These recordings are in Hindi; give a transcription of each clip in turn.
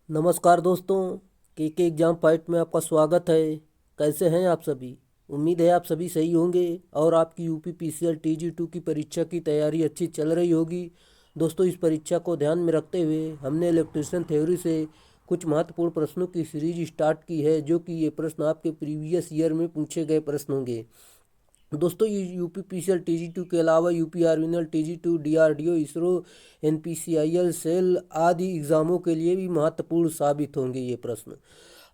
नमस्कार दोस्तों, के एग्जाम फाइट में आपका स्वागत है। कैसे हैं आप सभी? उम्मीद है आप सभी सही होंगे और आपकी यूपी पीसीएल टीजी 2 की परीक्षा की तैयारी अच्छी चल रही होगी। दोस्तों, इस परीक्षा को ध्यान में रखते हुए हमने इलेक्ट्रिशियन थ्योरी से कुछ महत्वपूर्ण प्रश्नों की सीरीज स्टार्ट की है, जो कि ये प्रश्न आपके प्रीवियस ईयर में पूछे गए प्रश्न होंगे। दोस्तों, ये यूपी पीसीएल टीजी 2 के अलावा यूपी आर्मिनल TG 2, DRDO, ISRO, NPCIL, SAIL आदि एग्जामों के लिए भी महत्वपूर्ण साबित होंगे ये प्रश्न।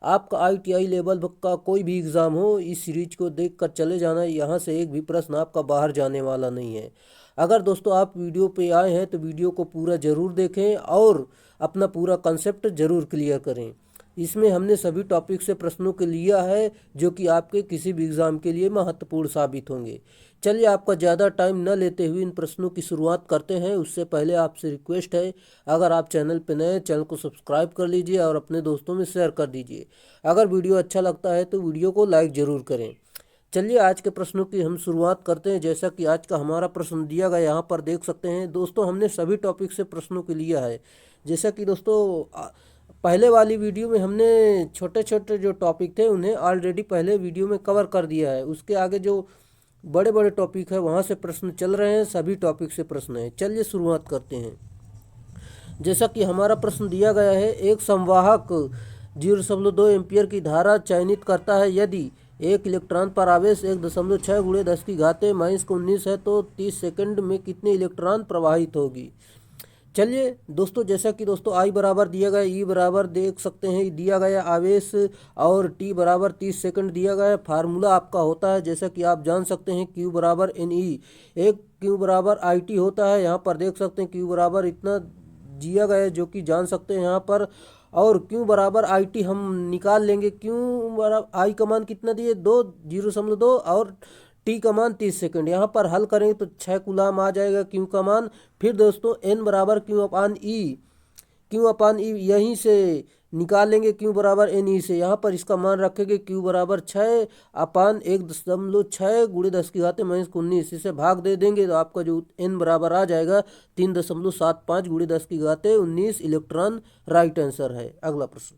आपका आईटीआई लेवल का कोई भी एग्ज़ाम हो, इस सीरीज को देखकर चले जाना। यहाँ से एक भी प्रश्न आपका बाहर जाने वाला नहीं है। अगर दोस्तों आप वीडियो पे आए हैं तो वीडियो को पूरा ज़रूर देखें और अपना पूरा कंसेप्ट ज़रूर क्लियर करें। इसमें हमने सभी टॉपिक से प्रश्नों के लिया है, जो कि आपके किसी भी एग्ज़ाम के लिए महत्वपूर्ण साबित होंगे। चलिए, आपका ज़्यादा टाइम न लेते हुए इन प्रश्नों की शुरुआत करते हैं। उससे पहले आपसे रिक्वेस्ट है, अगर आप चैनल पर नए हैं, चैनल को सब्सक्राइब कर लीजिए और अपने दोस्तों में शेयर कर दीजिए। अगर वीडियो अच्छा लगता है तो वीडियो को लाइक ज़रूर करें। चलिए, आज के प्रश्नों की हम शुरुआत करते हैं। जैसा कि आज का हमारा प्रश्न दिया गया, यहाँ पर देख सकते हैं दोस्तों, हमने सभी टॉपिक से प्रश्नों के लिया है। जैसा कि दोस्तों पहले वाली वीडियो में हमने छोटे छोटे जो टॉपिक थे उन्हें ऑलरेडी पहले वीडियो में कवर कर दिया है। उसके आगे जो बड़े बड़े टॉपिक है वहाँ से प्रश्न चल रहे हैं, सभी टॉपिक से प्रश्न है। चलिए शुरुआत करते हैं। जैसा कि हमारा प्रश्न दिया गया है, एक संवाहक 0.2 एम्पियर की धारा चयनित करता है। यदि एक इलेक्ट्रॉन पर आवेश 1.6 गुणे 10 की घाते -19 है तो 30 सेकंड में कितने इलेक्ट्रॉन प्रवाहित होगी। चलिए दोस्तों, जैसा कि दोस्तों आई बराबर दिया गया, ई बराबर देख सकते हैं दिया गया आवेश, और टी बराबर 30 सेकंड दिया गया है। फार्मूला आपका होता है, जैसा कि आप जान सकते हैं, क्यू बराबर एन ई। एक क्यू बराबर आई टी होता है। यहाँ पर देख सकते हैं क्यू बराबर इतना दिया गया है, जो कि जान सकते हैं यहाँ पर। और क्यू बराबर आई टी हम निकाल लेंगे। क्यू बराबर आई का मान कितना दिए, 2 और टी का मान 30 सेकंड। यहाँ पर हल करेंगे तो 6 कूलाम आ जाएगा क्यू का मान। फिर दोस्तों एन बराबर क्यू अपान ई यहीं से निकाल लेंगे, क्यू बराबर एन ई से। यहाँ पर इसका मान रखेंगे क्यू बराबर 6 अपान 1.6 गुणे 10 की घाते -19। इसे भाग दे देंगे तो आपका जो एन बराबर आ जाएगा 3.75 गुणे 10 की घाते 19 इलेक्ट्रॉन। राइट आंसर है। अगला प्रश्न,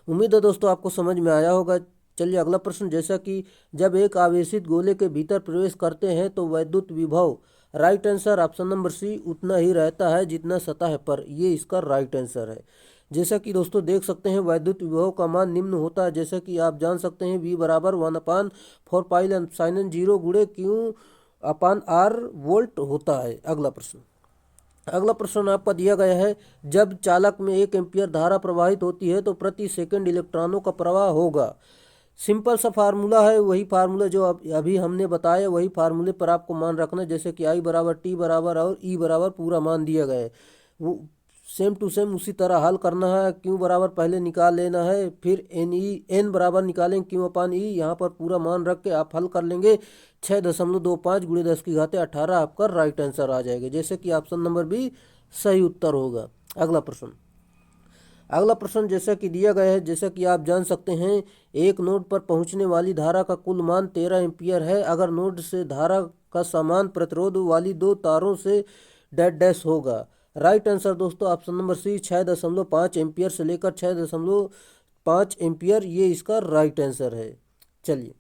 उम्मीद है दोस्तों आपको समझ में आया होगा। चलिए अगला प्रश्न, जैसा कि जब एक आवेशित गोले के भीतर प्रवेश करते हैं तो वैद्युत विभव, right answer option number C, उतना ही रहता है जितना सतह पर। ये इसका राइट आंसर है। जैसा कि दोस्तों देख सकते हैं, वैद्युत विभव का मान निम्न होता है। जैसा कि आप जान सकते हैं, V बराबर 1/4 पाई साइन 0 गुणे क्यू अपान आर वोल्ट होता है। अगला प्रश्न आपका दिया गया है, जब चालक में 1 एम्पियर धारा प्रवाहित होती है तो प्रति सेकंड इलेक्ट्रॉनों का प्रवाह होगा। सिंपल सा फार्मूला है, वही फार्मूला जो अभी हमने बताया, वही फार्मूले पर आपको मान रखना है। जैसे कि आई बराबर टी बराबर और ई बराबर पूरा मान दिया गया है, वो सेम टू सेम उसी तरह हल करना है। क्यू बराबर पहले निकाल लेना है, फिर एन बराबर निकालेंगे क्यू अपान ई। यहाँ पर पूरा मान रख के आप हल कर लेंगे। 6.25 गुणे 10 की घाते 18 आपका राइट आंसर आ जाएगा। जैसे कि ऑप्शन नंबर बी सही उत्तर होगा। अगला प्रश्न जैसा कि दिया गया है, जैसा कि आप जान सकते हैं, एक नोड पर पहुंचने वाली धारा का कुल मान 13 एम्पियर है। अगर नोड से धारा का समान प्रतिरोध वाली दो तारों से डैश डैश होगा। राइट आंसर दोस्तों ऑप्शन नंबर सी, 6.5 एम्पियर से लेकर 6.5 एम्पियर, ये इसका राइट आंसर है। चलिए,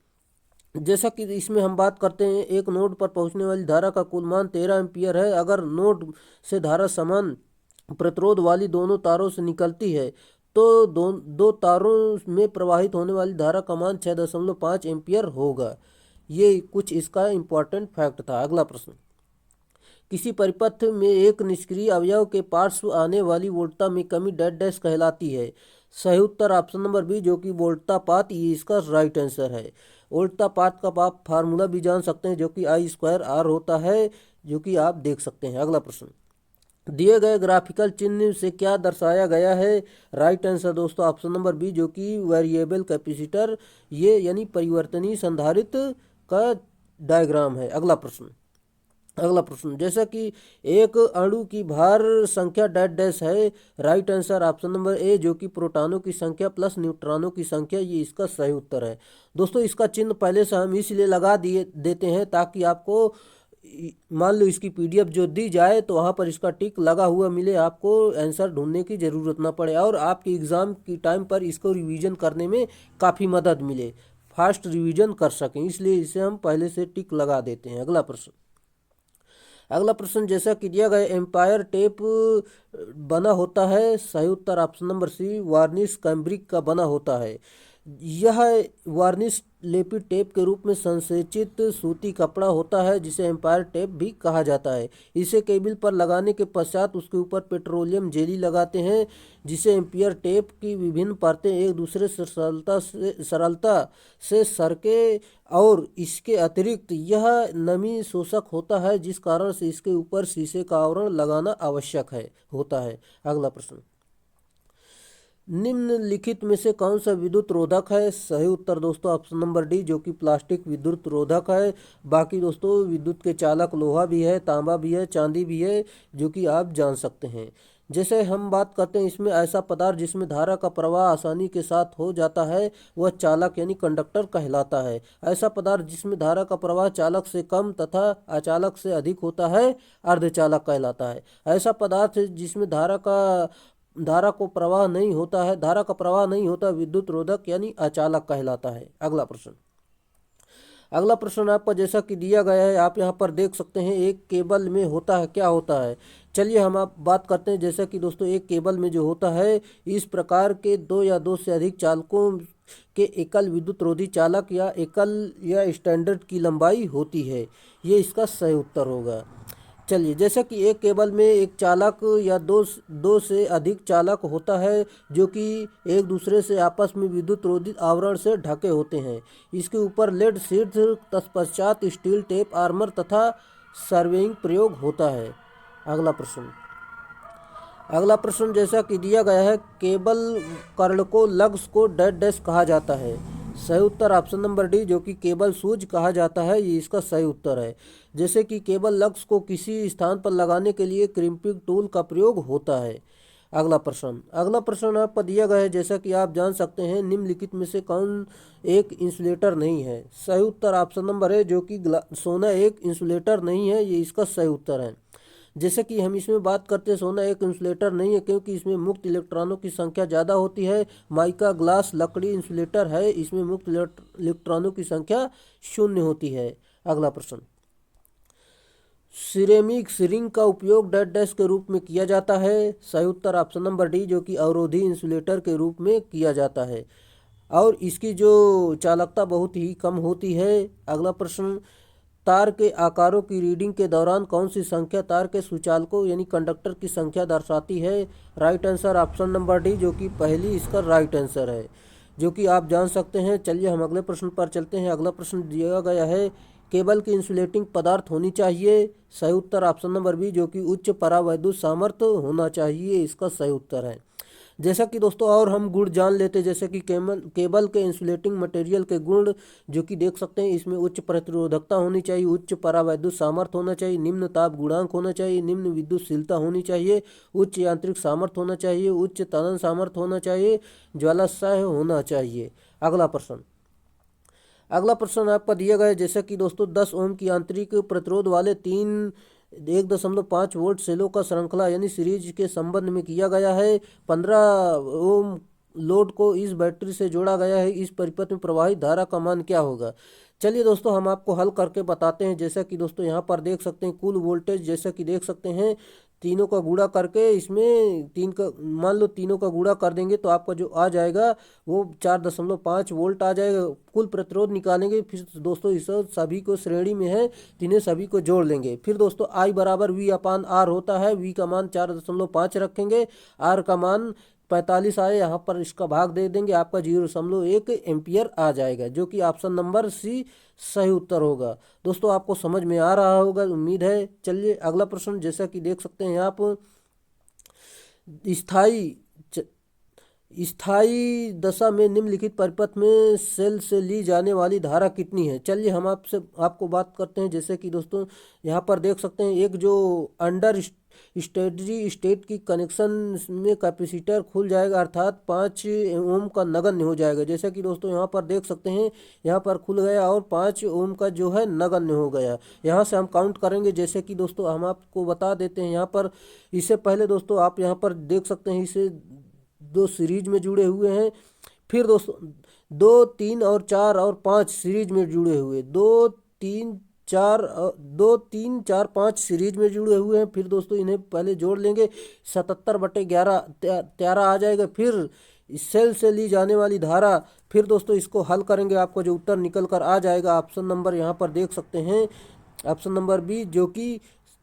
जैसा कि इसमें हम बात करते हैं, एक नोड पर पहुंचने वाली धारा का कुल मान 13 एम्पियर है। अगर नोड से धारा समान प्रतिरोध वाली दोनों तारों से निकलती है तो दो तारों में प्रवाहित होने वाली धारा का मान 6.5 एम्पियर होगा। ये कुछ इसका इम्पोर्टेंट फैक्ट था। अगला प्रश्न, किसी परिपथ में एक निष्क्रिय अवयव के पार्श्व आने वाली वोल्टता में कमी डैश डैश कहलाती है। सही उत्तर ऑप्शन नंबर बी, जो कि वोल्टापात, ये इसका राइट आंसर है। वोल्टापात का आप फार्मूला भी जान सकते हैं, जो कि I²R होता है, जो कि आप देख सकते हैं। अगला प्रश्न, दिए गए ग्राफिकल चिन्ह से क्या दर्शाया गया है। राइट आंसर दोस्तों ऑप्शन नंबर बी, जो कि वेरिएबल कैपेसिटर, ये यानी परिवर्तनीय संधारित्र का डायग्राम है। अगला प्रश्न, जैसा कि एक अणु की भार संख्या डैश डैश है। Right answer option number A, जो कि प्रोटॉनों की संख्या प्लस न्यूट्रॉनों की संख्या, ये इसका सही उत्तर है। दोस्तों, इसका चिन्ह पहले से हम इसलिए लगा दिए देते हैं ताकि आपको मान लो इसकी पीडीएफ जो दी जाए तो वहाँ पर इसका टिक लगा हुआ मिले, आपको आंसर ढूंढने की ज़रूरत ना पड़े और आपके एग्ज़ाम की टाइम पर इसको रिवीजन करने में काफ़ी मदद मिले, फास्ट रिवीजन कर सकें, इसलिए इसे हम पहले से टिक लगा देते हैं। अगला प्रश्न। अगला प्रश्न जैसा कि दिया गया, एम्पायर टेप बना होता है, सही उत्तर option number C varnish cambric का बना होता है। यह वार्निश लेपित टेप के रूप में संसेचित सूती कपड़ा होता है जिसे एम्पायर टेप भी कहा जाता है। इसे केबल पर लगाने के पश्चात उसके ऊपर पेट्रोलियम जेली लगाते हैं जिसे एम्पायर टेप की विभिन्न परतें एक दूसरे से सरलता से सरके और इसके अतिरिक्त यह नमी शोषक होता है जिस कारण से इसके ऊपर शीशे का आवरण लगाना आवश्यक होता है। अगला प्रश्न। निम्नलिखित में से कौन सा विद्युत रोधक है? सही उत्तर दोस्तों ऑप्शन नंबर डी जो कि प्लास्टिक विद्युत रोधक है। बाकी दोस्तों विद्युत के चालक लोहा भी है, तांबा भी है, चांदी भी है जो कि आप जान सकते हैं। जैसे हम बात करते हैं इसमें ऐसा पदार्थ जिसमें धारा का प्रवाह आसानी के साथ हो जाता है वह चालक यानी कंडक्टर कहलाता है। ऐसा पदार्थ जिसमें धारा का प्रवाह चालक से कम तथा अचालक से अधिक होता है अर्धचालक कहलाता है। ऐसा पदार्थ जिसमें धारा का प्रवाह नहीं होता विद्युत रोधक यानी अचालक कहलाता है। अगला प्रश्न। अगला प्रश्न आपका जैसा कि दिया गया है, आप यहाँ पर देख सकते हैं एक केबल में होता है, क्या होता है? चलिए हम आप बात करते हैं। जैसा कि दोस्तों एक केबल में जो होता है इस प्रकार के दो या दो से अधिक चालकों के एकल विद्युत रोधी चालक या एकल या स्टैंडर्ड की लंबाई होती है। ये इसका सही उत्तर होगा। चलिए जैसा कि एक केबल में एक चालक या दो से अधिक चालक होता है जो कि एक दूसरे से आपस में विद्युत रोधी आवरण से ढके होते हैं। इसके ऊपर लेड शीट तत्पश्चात स्टील टेप आर्मर तथा सर्वेइंग प्रयोग होता है। अगला प्रश्न। अगला प्रश्न जैसा कि दिया गया है, केबल कर्ण को लग्स को डैश डैश कहा जाता है। सही उत्तर ऑप्शन नंबर डी जो कि केबल सूज कहा जाता है, ये इसका सही उत्तर है। जैसे कि केबल लग्स को किसी स्थान पर लगाने के लिए क्रिम्पिंग टूल का प्रयोग होता है। अगला प्रश्न। अगला प्रश्न आपको दिया गया है, जैसा कि आप जान सकते हैं निम्नलिखित में से कौन एक इंसुलेटर नहीं है? सही उत्तर ऑप्शन नंबर है जो कि सोना एक इंसुलेटर नहीं है, ये इसका सही उत्तर है। जैसे कि हम इसमें बात करते हैं सोना एक इंसुलेटर नहीं है क्योंकि इसमें मुक्त इलेक्ट्रॉनों की संख्या ज़्यादा होती है। माइका ग्लास लकड़ी इंसुलेटर है, इसमें मुक्त इलेक्ट्रॉनों की संख्या 0 होती है। अगला प्रश्न। सिरेमिक सिरिंग का उपयोग डैश डैश के रूप में किया जाता है। सही उत्तर ऑप्शन नंबर डी जो कि अवरोधी इंसुलेटर के रूप में किया जाता है और इसकी जो चालकता बहुत ही कम होती है। अगला प्रश्न। तार के आकारों की रीडिंग के दौरान कौन सी संख्या तार के सुचालकों यानी कंडक्टर की संख्या दर्शाती है? Right answer option number D जो कि पहली इसका राइट आंसर है जो कि आप जान सकते हैं। चलिए हम अगले प्रश्न पर चलते हैं। अगला प्रश्न दिया गया है, केबल की इंसुलेटिंग पदार्थ होनी चाहिए। सही उत्तर ऑप्शन नंबर बी जो कि उच्च परावैद्युत सामर्थ्य होना चाहिए, इसका सही उत्तर है। जैसा कि दोस्तों और हम गुण जान लेते, जैसे कि केबल के इंसुलेटिंग मटेरियल के गुण जो कि देख सकते हैं इसमें उच्च प्रतिरोधकता होनी चाहिए, उच्च परावैद्युत सामर्थ्य होना चाहिए, निम्न ताप गुणांक होना चाहिए, निम्न विद्युतशीलता होनी चाहिए, उच्च यांत्रिक सामर्थ्य होना चाहिए, उच्च तनन सामर्थ्य होना चाहिए, ज्वालाशय होना चाहिए। अगला प्रश्न। अगला प्रश्न आपका दिया गया है, जैसा कि दोस्तों 10 ओम की आंतरिक प्रतिरोध वाले 1.5 वोल्ट सेलों का श्रृंखला यानी सीरीज के संबंध में किया गया है। 15 ओम लोड को इस बैटरी से जोड़ा गया है। इस परिपथ में प्रवाहित धारा का मान क्या होगा? चलिए दोस्तों हम आपको हल करके बताते हैं। जैसा कि दोस्तों यहाँ पर देख सकते हैं कुल वोल्टेज, जैसा कि देख सकते हैं तीनों का गुणा करके इसमें मान लो तीनों का गुणा कर देंगे तो आपका जो आ जाएगा वो 4.5 वोल्ट आ जाएगा। कुल प्रतिरोध निकालेंगे, फिर दोस्तों इस सभी को श्रेणी में है तो इन्हें सभी को जोड़ लेंगे। फिर दोस्तों I बराबर V/R होता है। V का मान 4.5 रखेंगे, R का मान 45 आए, यहाँ पर इसका भाग दे देंगे, आपका 0.1 एम्पियर आ जाएगा जो कि ऑप्शन नंबर सी सही उत्तर होगा। दोस्तों आपको समझ में आ रहा होगा उम्मीद है। चलिए अगला प्रश्न। जैसा कि देख सकते हैं आप स्थाई स्थायी दशा में निम्नलिखित परिपथ में सेल से ली जाने वाली धारा कितनी है। चलिए हम आपको बात करते हैं। जैसे कि दोस्तों यहाँ पर देख सकते हैं, एक जो अंडर स्टेडी स्टेट की कनेक्शन में कैपेसिटर खुल जाएगा, अर्थात 5 ओम का नगण्य हो जाएगा। जैसे कि दोस्तों यहाँ पर देख सकते हैं, यहाँ पर खुल गया और 5 ओम का जो है नगण्य हो गया। यहाँ से हम काउंट करेंगे। जैसे कि दोस्तों हम आपको बता देते हैं, यहाँ पर इससे पहले दोस्तों आप यहाँ पर देख सकते हैं, इसे दो सीरीज में जुड़े हुए हैं। फिर दोस्तों 2, 3 और 4 और 5 सीरीज में जुड़े हुए, 2, 3, 4 2, 3, 4, 5 सीरीज में जुड़े हुए हैं। फिर दोस्तों इन्हें पहले जोड़ लेंगे, 77/11 13 आ जाएगा। फिर इस सेल से ली जाने वाली धारा, फिर दोस्तों इसको हल करेंगे, आपको जो उत्तर निकल कर आ जाएगा, ऑप्शन नंबर यहाँ पर देख सकते हैं, ऑप्शन नंबर बी, जो कि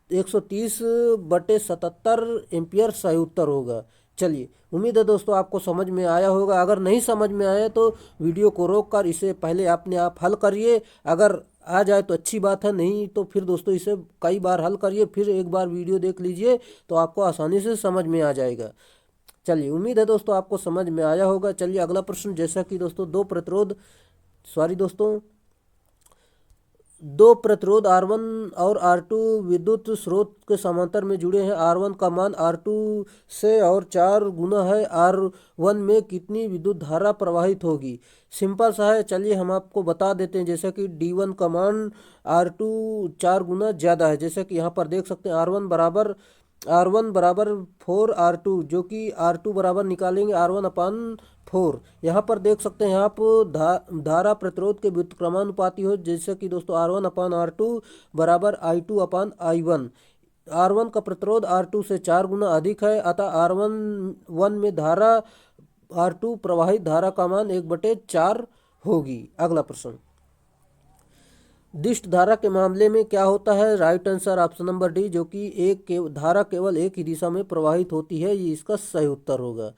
130/77 एम्पियर सही उत्तर होगा। चलिए, उम्मीद है दोस्तों आपको समझ में आया होगा। अगर नहीं समझ में आया तो वीडियो को रोक कर इसे पहले अपने आप हल करिए। अगर आ जाए तो अच्छी बात है, नहीं तो फिर दोस्तों इसे कई बार हल करिए, फिर एक बार वीडियो देख लीजिए तो आपको आसानी से समझ में आ जाएगा। चलिए, उम्मीद है दोस्तों आपको समझ में आया होगा। चलिए अगला प्रश्न, जैसा कि दोस्तों दो प्रतिरोध R1 और R2 विद्युत स्रोत के समांतर में जुड़े हैं। R1 का मान R2 से और 4 गुना है। R1 में कितनी विद्युत धारा प्रवाहित होगी। सिंपल सा है, चलिए हम आपको बता देते हैं। जैसे कि D1 का मान R2 4 गुना ज़्यादा है। जैसे कि यहाँ पर देख सकते हैं, R1 बराबर 4R2, जो कि R2 बराबर निकालेंगे R1/4। यहाँ पर देख सकते हैं आप, धारा प्रतिरोध के व्युत्क्रमानुपाती हो। जैसे कि दोस्तों R1/R2 बराबर I2/I1। R1 का प्रतिरोध R2 से 4 गुना अधिक है, अतः R1 में धारा R2 प्रवाहित धारा का मान 1/4 होगी। अगला प्रश्न, दिष्ट धारा के मामले में क्या होता है। Right answer option number D, जो कि धारा केवल एक ही दिशा में प्रवाहित होती है, ये इसका सही उत्तर होगा।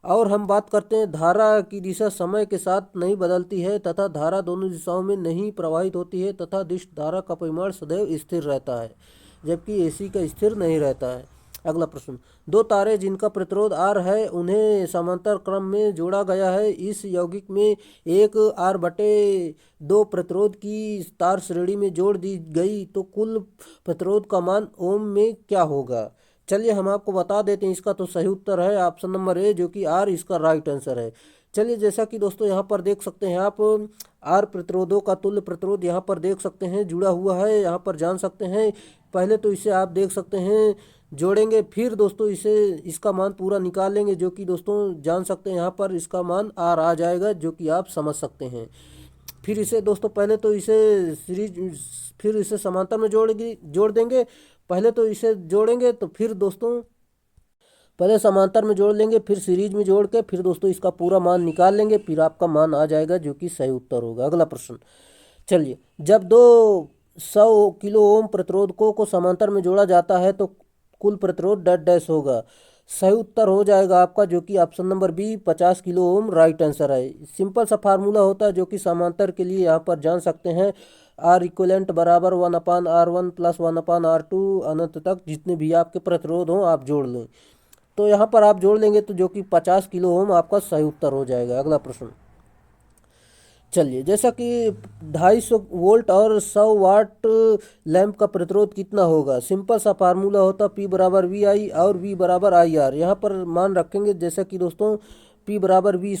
और हम बात करते हैं, धारा की दिशा समय के साथ नहीं बदलती है तथा धारा दोनों दिशाओं में नहीं प्रवाहित होती है तथा दिष्ट धारा का परिमाण सदैव स्थिर रहता है, जबकि एसी का स्थिर नहीं रहता है। अगला प्रश्न, दो तारे जिनका प्रतिरोध R है, उन्हें समांतर क्रम में जोड़ा गया है। इस यौगिक में एक R/2 प्रतिरोध की तार श्रेणी में जोड़ दी गई तो कुल प्रतिरोध का मान ओम में क्या होगा। चलिए हम आपको बता देते हैं, इसका तो सही उत्तर है ऑप्शन नंबर ए, जो कि R इसका राइट आंसर है। चलिए, जैसा कि दोस्तों यहाँ पर देख सकते हैं आप, R प्रतिरोधों का तुल्य प्रतिरोध यहाँ पर देख सकते हैं जुड़ा हुआ है, यहाँ पर जान सकते हैं। पहले तो इसे आप देख सकते हैं जोड़ेंगे, फिर दोस्तों इसका मान पूरा निकाल लेंगे, जो कि दोस्तों जान सकते हैं यहाँ पर इसका मान R आ जाएगा, जो कि आप समझ सकते हैं। फिर इसे दोस्तों पहले तो फिर इसे समांतर में जोड़ देंगे। पहले तो इसे जोड़ेंगे तो फिर दोस्तों पहले समांतर में जोड़ लेंगे, फिर सीरीज में जोड़ के फिर दोस्तों इसका पूरा मान निकाल लेंगे, फिर आपका मान आ जाएगा, जो कि सही उत्तर होगा। अगला प्रश्न, चलिए, जब 200 किलो ओम प्रतिरोधकों को समांतर में जोड़ा जाता है तो कुल प्रतिरोध डैश डैश होगा। सही उत्तर हो जाएगा आपका, जो कि option number B 50 kilo ohm right answer है। सिंपल सा फार्मूला होता है, जो कि समांतर के लिए यहाँ पर जान सकते हैं, R इक्वलेंट बराबर 1/R1 प्लस 1/R2 अनंत तक जितने भी आपके प्रतिरोध हों आप जोड़ लें। तो यहाँ पर आप जोड़ लेंगे तो जो कि 50 किलो ओम आपका सही उत्तर हो जाएगा। अगला प्रश्न, चलिए, जैसा कि 250 वोल्ट और 100 वाट लैंप का प्रतिरोध कितना होगा। सिंपल सा फार्मूला होता है, P बराबर VI और V बराबर IR। यहाँ पर मान रखेंगे, जैसा कि दोस्तों P बराबर V²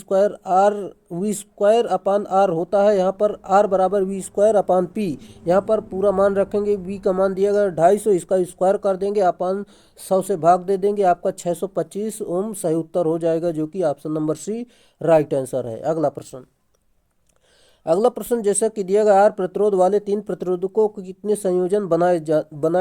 होता है, यहाँ पर R बराबर V²/P। यहाँ पर पूरा मान रखेंगे, V का मान दिया गया 250, इसका स्क्वायर कर देंगे, अपन 100 से भाग दे देंगे, आपका 625 ओम सही उत्तर हो जाएगा, जो कि option number C right answer है। अगला प्रश्न, जैसा कि दिया गया, R प्रतिरोध वाले 3 प्रतिरोधकों को कितने संयोजन बनाए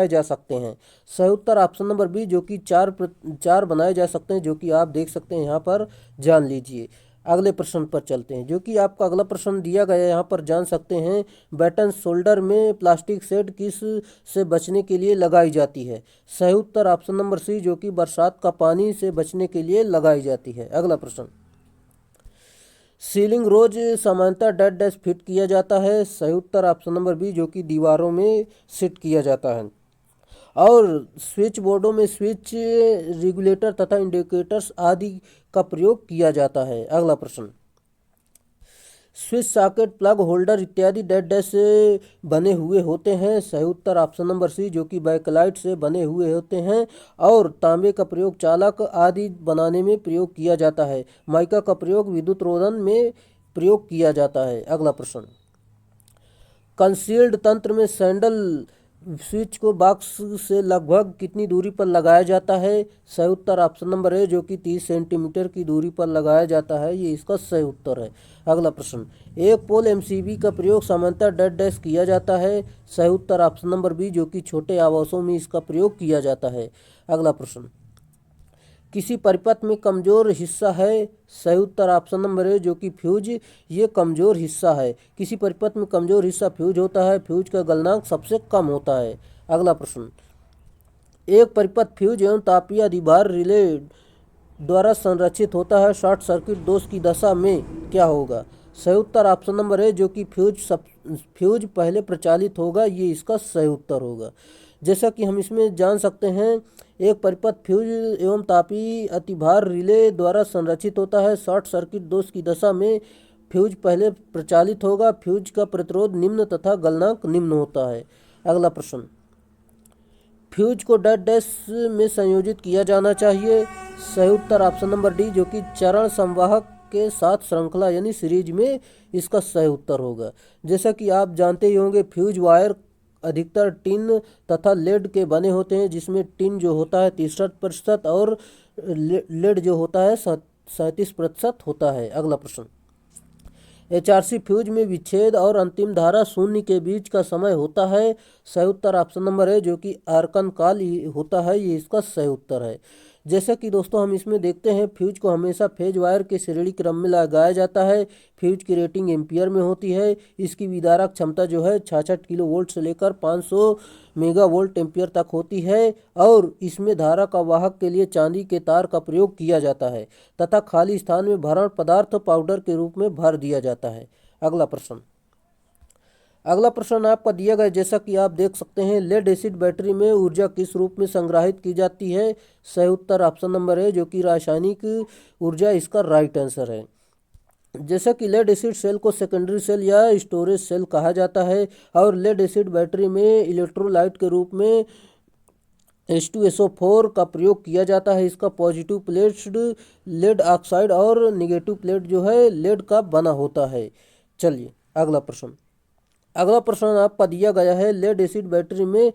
जा सकते हैं। सही उत्तर ऑप्शन नंबर बी, जो कि 4 बनाए जा सकते हैं, जो कि आप देख सकते हैं यहाँ पर जान लीजिए। अगले प्रश्न पर चलते हैं, जो कि आपका अगला प्रश्न दिया गया है, यहाँ पर जान सकते हैं, बैटन शोल्डर में प्लास्टिक सेट किस से बचने के लिए लगाई जाती है। सही उत्तर ऑप्शन नंबर सी, जो कि बरसात का पानी से बचने के लिए लगाई जाती है। अगला प्रश्न, सीलिंग रोज समांतर डैश डैश फिट किया जाता है। सही उत्तर ऑप्शन नंबर बी, जो कि दीवारों में सेट किया जाता है। और स्विच बोर्डों में स्विच, रेगुलेटर तथा इंडिकेटर्स आदि का प्रयोग किया जाता है। अगला प्रश्न, स्विच सॉकेट, प्लग होल्डर इत्यादि डेड डैश से बने हुए होते हैं। सही उत्तर ऑप्शन नंबर सी, जो कि बैकलाइट से बने हुए होते हैं। और तांबे का प्रयोग चालक आदि बनाने में प्रयोग किया जाता है। माइका का प्रयोग विद्युत रोधन में प्रयोग किया जाता है। अगला प्रश्न, कंसील्ड तंत्र में सैंडल स्विच को बॉक्स से लगभग कितनी दूरी पर लगाया जाता है। सही उत्तर ऑप्शन नंबर ए, जो कि 30 सेंटीमीटर की दूरी पर लगाया जाता है। ये इसका सही उत्तर है। अगला प्रश्न, एक पोल एमसीबी का प्रयोग सामान्यतः डेड डैश किया जाता है। सही उत्तर ऑप्शन नंबर बी, जो कि छोटे आवासों में इसका प्रयोग किया जाता है। अगला प्रश्न, किसी परिपथ में कमजोर हिस्सा है। सही उत्तर ऑप्शन नंबर ए, जो कि फ्यूज, ये कमजोर हिस्सा है। किसी परिपथ में कमजोर हिस्सा फ्यूज होता है। फ्यूज का गलनांक सबसे कम होता है। अगला प्रश्न, एक परिपथ फ्यूज एवं तापीय अधिभार रिले द्वारा संरक्षित होता है। शॉर्ट सर्किट दोष की दशा में क्या होगा। सही उत्तर ऑप्शन नंबर ए, जो कि फ्यूज पहले प्रचालित होगा। ये इसका सही उत्तर होगा। जैसा कि हम इसमें जान सकते हैं, एक परिपथ फ्यूज एवं तापीय अतिभार रिले द्वारा संरक्षित होता है। शॉर्ट सर्किट दोष की दशा में फ्यूज पहले प्रचालित होगा। फ्यूज का प्रतिरोध निम्न तथा गलनांक निम्न होता है। अगला प्रश्न, फ्यूज को डेड डैश में संयोजित किया जाना चाहिए। सही उत्तर ऑप्शन नंबर डी, जो कि चरण संवाहक के साथ श्रृंखला यानी सीरीज में इसका सही उत्तर होगा। जैसा कि आप जानते ही होंगे, फ्यूज वायर अधिकतर टिन तथा लेड के बने होते हैं, जिसमें टिन जो होता है 63% और लेड जो होता है 37% होता है। अगला प्रश्न, एचआरसी फ्यूज में विच्छेद और अंतिम धारा शून्य के बीच का समय होता है। सही उत्तर ऑप्शन नंबर है, जो कि आर्कन काल होता है। ये इसका सही उत्तर है। जैसा कि दोस्तों हम इसमें देखते हैं, फ्यूज को हमेशा फेज वायर के श्रेणी क्रम में लगाया जाता है। फ्यूज की रेटिंग एम्पियर में होती है। इसकी विदारक क्षमता जो है 66 किलो वोल्ट से लेकर 500 मेगा वोल्ट एम्पियर तक होती है। और इसमें धारा का वाहक के लिए चांदी के तार का प्रयोग किया जाता है तथा खाली स्थान में भरण पदार्थ पाउडर के रूप में भर दिया जाता है। अगला प्रश्न आपका दिया गया, जैसा कि आप देख सकते हैं, लेड एसिड बैटरी में ऊर्जा किस रूप में संग्रहित की जाती है। सही उत्तर ऑप्शन नंबर है, जो कि रासायनिक ऊर्जा इसका राइट आंसर है। जैसा कि लेड एसिड सेल को सेकेंडरी सेल या स्टोरेज सेल कहा जाता है। और लेड एसिड बैटरी में इलेक्ट्रोलाइट के रूप में H2SO4 का प्रयोग किया जाता है। इसका पॉजिटिव प्लेट्स लेड ऑक्साइड और निगेटिव प्लेट जो है लेड का बना होता है। चलिए अगला प्रश्न आपका दिया गया है, लेड एसिड बैटरी में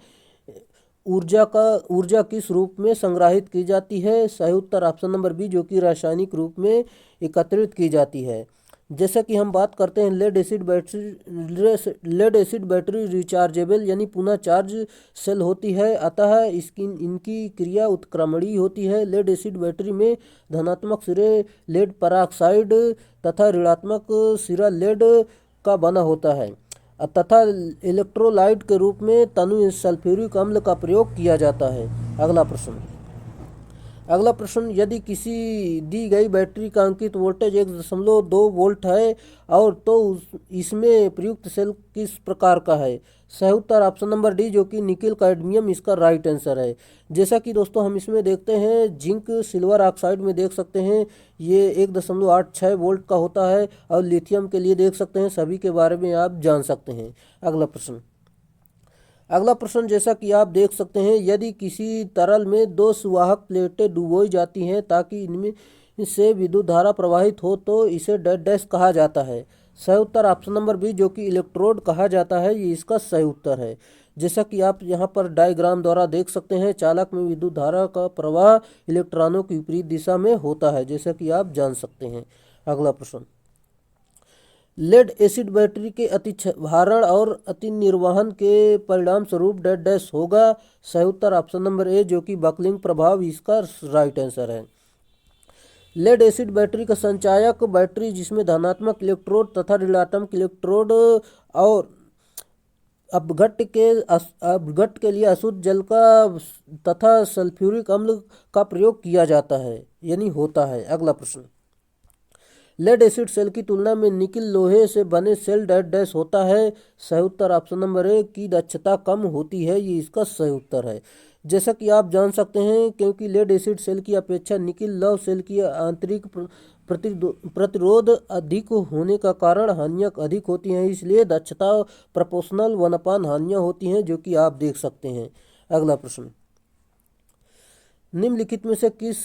ऊर्जा किस रूप में संग्रहित की जाती है। सही उत्तर ऑप्शन नंबर बी, जो कि रासायनिक रूप में एकत्रित की जाती है। जैसा कि हम बात करते हैं, लेड एसिड बैटरी रिचार्जेबल यानी पुनः चार्ज सेल होती है। अतः इनकी क्रिया उत्क्रमणीय होती है। लेड एसिड बैटरी में धनात्मक सिरे लेड परऑक्साइड तथा ऋणात्मक सिरा लेड का बना होता है तथा इलेक्ट्रोलाइट के रूप में तनु सल्फ्यूरिक अम्ल का प्रयोग किया जाता है। अगला प्रश्न, यदि किसी दी गई बैटरी का अंकित वोल्टेज 1.2 वोल्ट है और तो इसमें प्रयुक्त सेल किस प्रकार का है। सही उत्तर ऑप्शन नंबर डी, जो कि निकिल कैडमियम इसका राइट आंसर है। जैसा कि दोस्तों हम इसमें देखते हैं, जिंक सिल्वर ऑक्साइड में देख सकते हैं ये 1.86 वोल्ट का होता है। और लिथियम के लिए देख सकते हैं। सभी के बारे में आप जान सकते हैं। अगला प्रश्न, जैसा कि आप देख सकते हैं, यदि किसी तरल में 2 सुवाहक प्लेटें डुबोई जाती हैं ताकि इनमें से विद्युत धारा प्रवाहित हो तो इसे डेड डैश कहा जाता है। सही उत्तर ऑप्शन नंबर बी, जो कि इलेक्ट्रोड कहा जाता है। ये इसका सही उत्तर है। जैसा कि आप यहाँ पर डायग्राम द्वारा देख सकते हैं, चालक में विद्युत धारा का प्रवाह इलेक्ट्रॉनों की विपरीत दिशा में होता है, जैसा कि आप जान सकते हैं। अगला प्रश्न, लेड एसिड बैटरी के अतिभारण और अति निर्वहन के परिणाम स्वरूप डेड डैश होगा। सही उत्तर ऑप्शन नंबर ए, जो कि बकलिंग प्रभाव इसका राइट आंसर है। लेड एसिड बैटरी का संचायक बैटरी जिसमें धनात्मक इलेक्ट्रोड तथा ऋणात्मक इलेक्ट्रोड और अपघट्ट के लिए अशुद्ध जल का तथा सल्फ्यूरिक अम्ल का प्रयोग किया जाता है यानी होता है। अगला प्रश्न, लेड एसिड सेल की तुलना में निकिल लोहे से बने सेल डैश डैश होता है। सही उत्तर ऑप्शन नंबर ए की दक्षता कम होती है, ये इसका सही उत्तर है। जैसा कि आप जान सकते हैं, क्योंकि लेड एसिड सेल की अपेक्षा निकिल लौह सेल की आंतरिक प्रतिरोध अधिक होने का कारण हानियाँ अधिक होती हैं, इसलिए दक्षता प्रोपोर्शनल 1/, हानियाँ होती हैं, जो कि आप देख सकते हैं। अगला प्रश्न, निम्नलिखित में से किस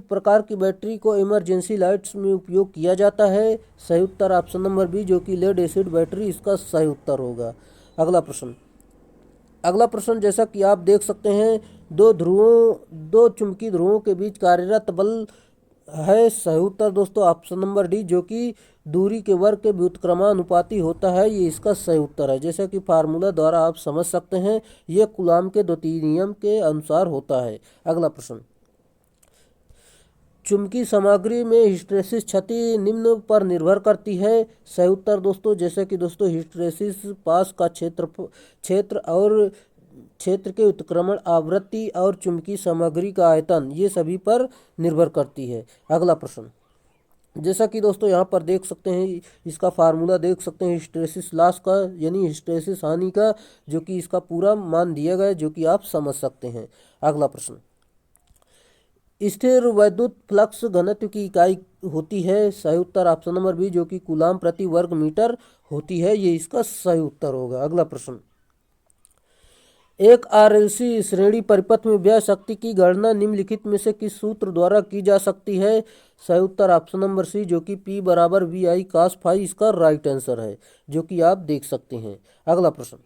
प्रकार की बैटरी को इमरजेंसी लाइट्स में उपयोग किया जाता है? सही उत्तर ऑप्शन नंबर बी, जो कि लेड एसिड बैटरी इसका सही उत्तर होगा। अगला प्रश्न जैसा कि आप देख सकते हैं, दो चुंबकीय ध्रुवों के बीच कार्यरत बल है। सही उत्तर दोस्तों ऑप्शन नंबर डी, जो कि दूरी के वर्ग के व्युत्क्रमानुपाती होता है, ये इसका सही उत्तर है। जैसा कि फार्मूला द्वारा आप समझ सकते हैं, ये कूलाम के द्वितीय नियम के अनुसार होता है। अगला प्रश्न, चुंबकीय सामग्री में हिस्टैरिसीस क्षति निम्न पर निर्भर करती है। सही उत्तर दोस्तों, जैसे कि दोस्तों हिस्टैरिसीस पास का क्षेत्र के उत्क्रमण आवृत्ति और चुंबकीय सामग्री का आयतन, ये सभी पर निर्भर करती है। अगला प्रश्न, जैसा कि दोस्तों यहाँ पर देख सकते हैं, इसका फार्मूला देख सकते हैं हिस्टैरिसीस लॉस का, यानी हिस्टैरिसीस हानि का, जो कि इसका पूरा मान दिया गया है, जो कि आप समझ सकते हैं। अगला प्रश्न, स्थिर वैद्युत फ्लक्स घनत्व की इकाई होती है। सही उत्तर ऑप्शन नंबर बी, जो कि कूलाम प्रति वर्ग मीटर होती है, ये इसका सही उत्तर होगा। अगला प्रश्न, एक आरएलसी श्रेणी परिपथ में व्यय शक्ति की गणना निम्नलिखित में से किस सूत्र द्वारा की जा सकती है? सही उत्तर ऑप्शन नंबर सी, जो कि P बराबर VI cos फाई इसका राइट आंसर है, जो कि आप देख सकते हैं। अगला प्रश्न,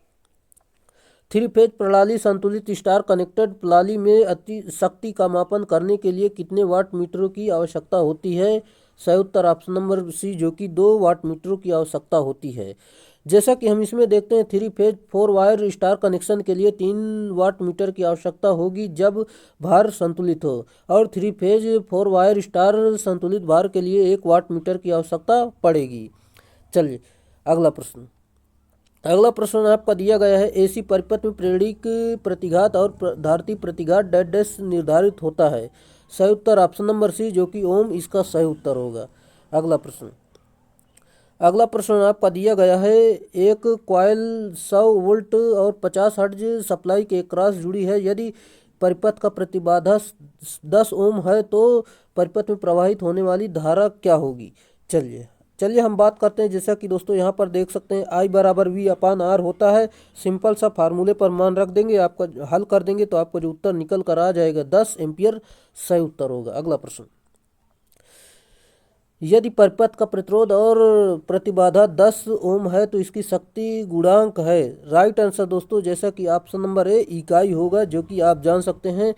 3 फेज प्रणाली संतुलित स्टार कनेक्टेड प्रणाली में अति शक्ति का मापन करने के लिए कितने वाट मीटरों की आवश्यकता होती है? सही उत्तर ऑप्शन नंबर सी, जो कि 2 वाट मीटरों की आवश्यकता होती है। जैसा कि हम इसमें देखते हैं, 3 फेज 4 वायर स्टार कनेक्शन के लिए 3 वाट मीटर की आवश्यकता होगी जब भार संतुलित हो, और 3 फेज 4 वायर स्टार संतुलित भार के लिए 1 वाट मीटर की आवश्यकता पड़ेगी। चलिए अगला प्रश्न आपका दिया गया है, एसी परिपथ में प्रेरणिक प्रतिघात और धारती प्रतिघात डैश डैश निर्धारित होता है। सही उत्तर ऑप्शन नंबर सी, जो कि ओम इसका सही उत्तर होगा। अगला प्रश्न आपका दिया गया है, एक कॉइल 100 वोल्ट और 50 हर्ट्ज सप्लाई के क्रॉस जुड़ी है। यदि परिपथ का प्रतिबाधा 10 ओम है तो परिपथ में प्रवाहित होने वाली धारा क्या होगी? चलिए हम बात करते हैं। जैसा कि दोस्तों यहाँ पर देख सकते हैं, I बराबर V/R होता है। सिंपल सा फार्मूले पर मान रख देंगे, आपका हल कर देंगे तो आपका जो उत्तर निकल कर आ जाएगा 10 एम्पियर सही उत्तर होगा। अगला प्रश्न, यदि परिपथ का प्रतिरोध और प्रतिबाधा 10 ओम है तो इसकी शक्ति गुणांक है। राइट आंसर दोस्तों, जैसा कि ऑप्शन नंबर ए इकाई होगा, जो कि आप जान सकते हैं।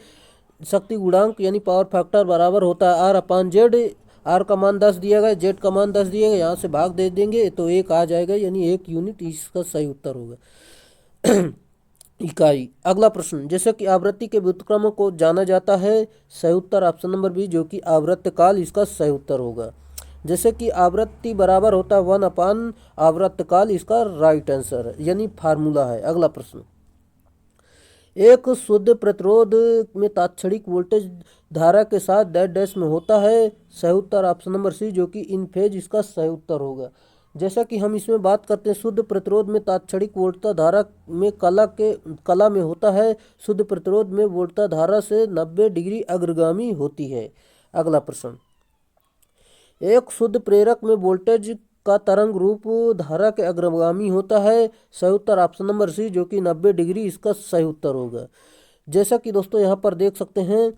शक्ति गुणांक यानी पावर फैक्टर बराबर होता है R/Z। आर का मान 10 दिया गया, जेड का मान 10 दिया गया, यहाँ से भाग दे देंगे तो 1 आ जाएगा, यानी 1 यूनिट इसका सही उत्तर होगा। इकाई। अगला प्रश्न, जैसे कि आवृत्ति के व्युत्क्रमों को जाना जाता है। सही उत्तर ऑप्शन नंबर बी, जो कि आवर्तकाल इसका सही उत्तर होगा। जैसे कि आवृत्ति बराबर होता है 1/, आवर्तकाल इसका राइट आंसर है, यानी फार्मूला है। अगला प्रश्न, एक शुद्ध प्रतिरोध में तात्क्षणिक वोल्टेज धारा के साथ डैश डैश में होता है। सही उत्तर ऑप्शन नंबर सी, जो कि इन फेज इसका सही उत्तर होगा। जैसा कि हम इसमें बात करते हैं, शुद्ध प्रतिरोध में तात्क्षणिक वोल्टता धारा में कला में होता है। शुद्ध प्रतिरोध में वोल्टता धारा से 90 डिग्री अग्रगामी होती है। अगला प्रश्न, एक शुद्ध प्रेरक में वोल्टेज का तरंग रूप धारा के अग्रगामी होता है। सही उत्तर ऑप्शन नंबर सी, जो कि 90 डिग्री इसका सही उत्तर होगा। जैसा कि दोस्तों यहाँ पर देख सकते हैं,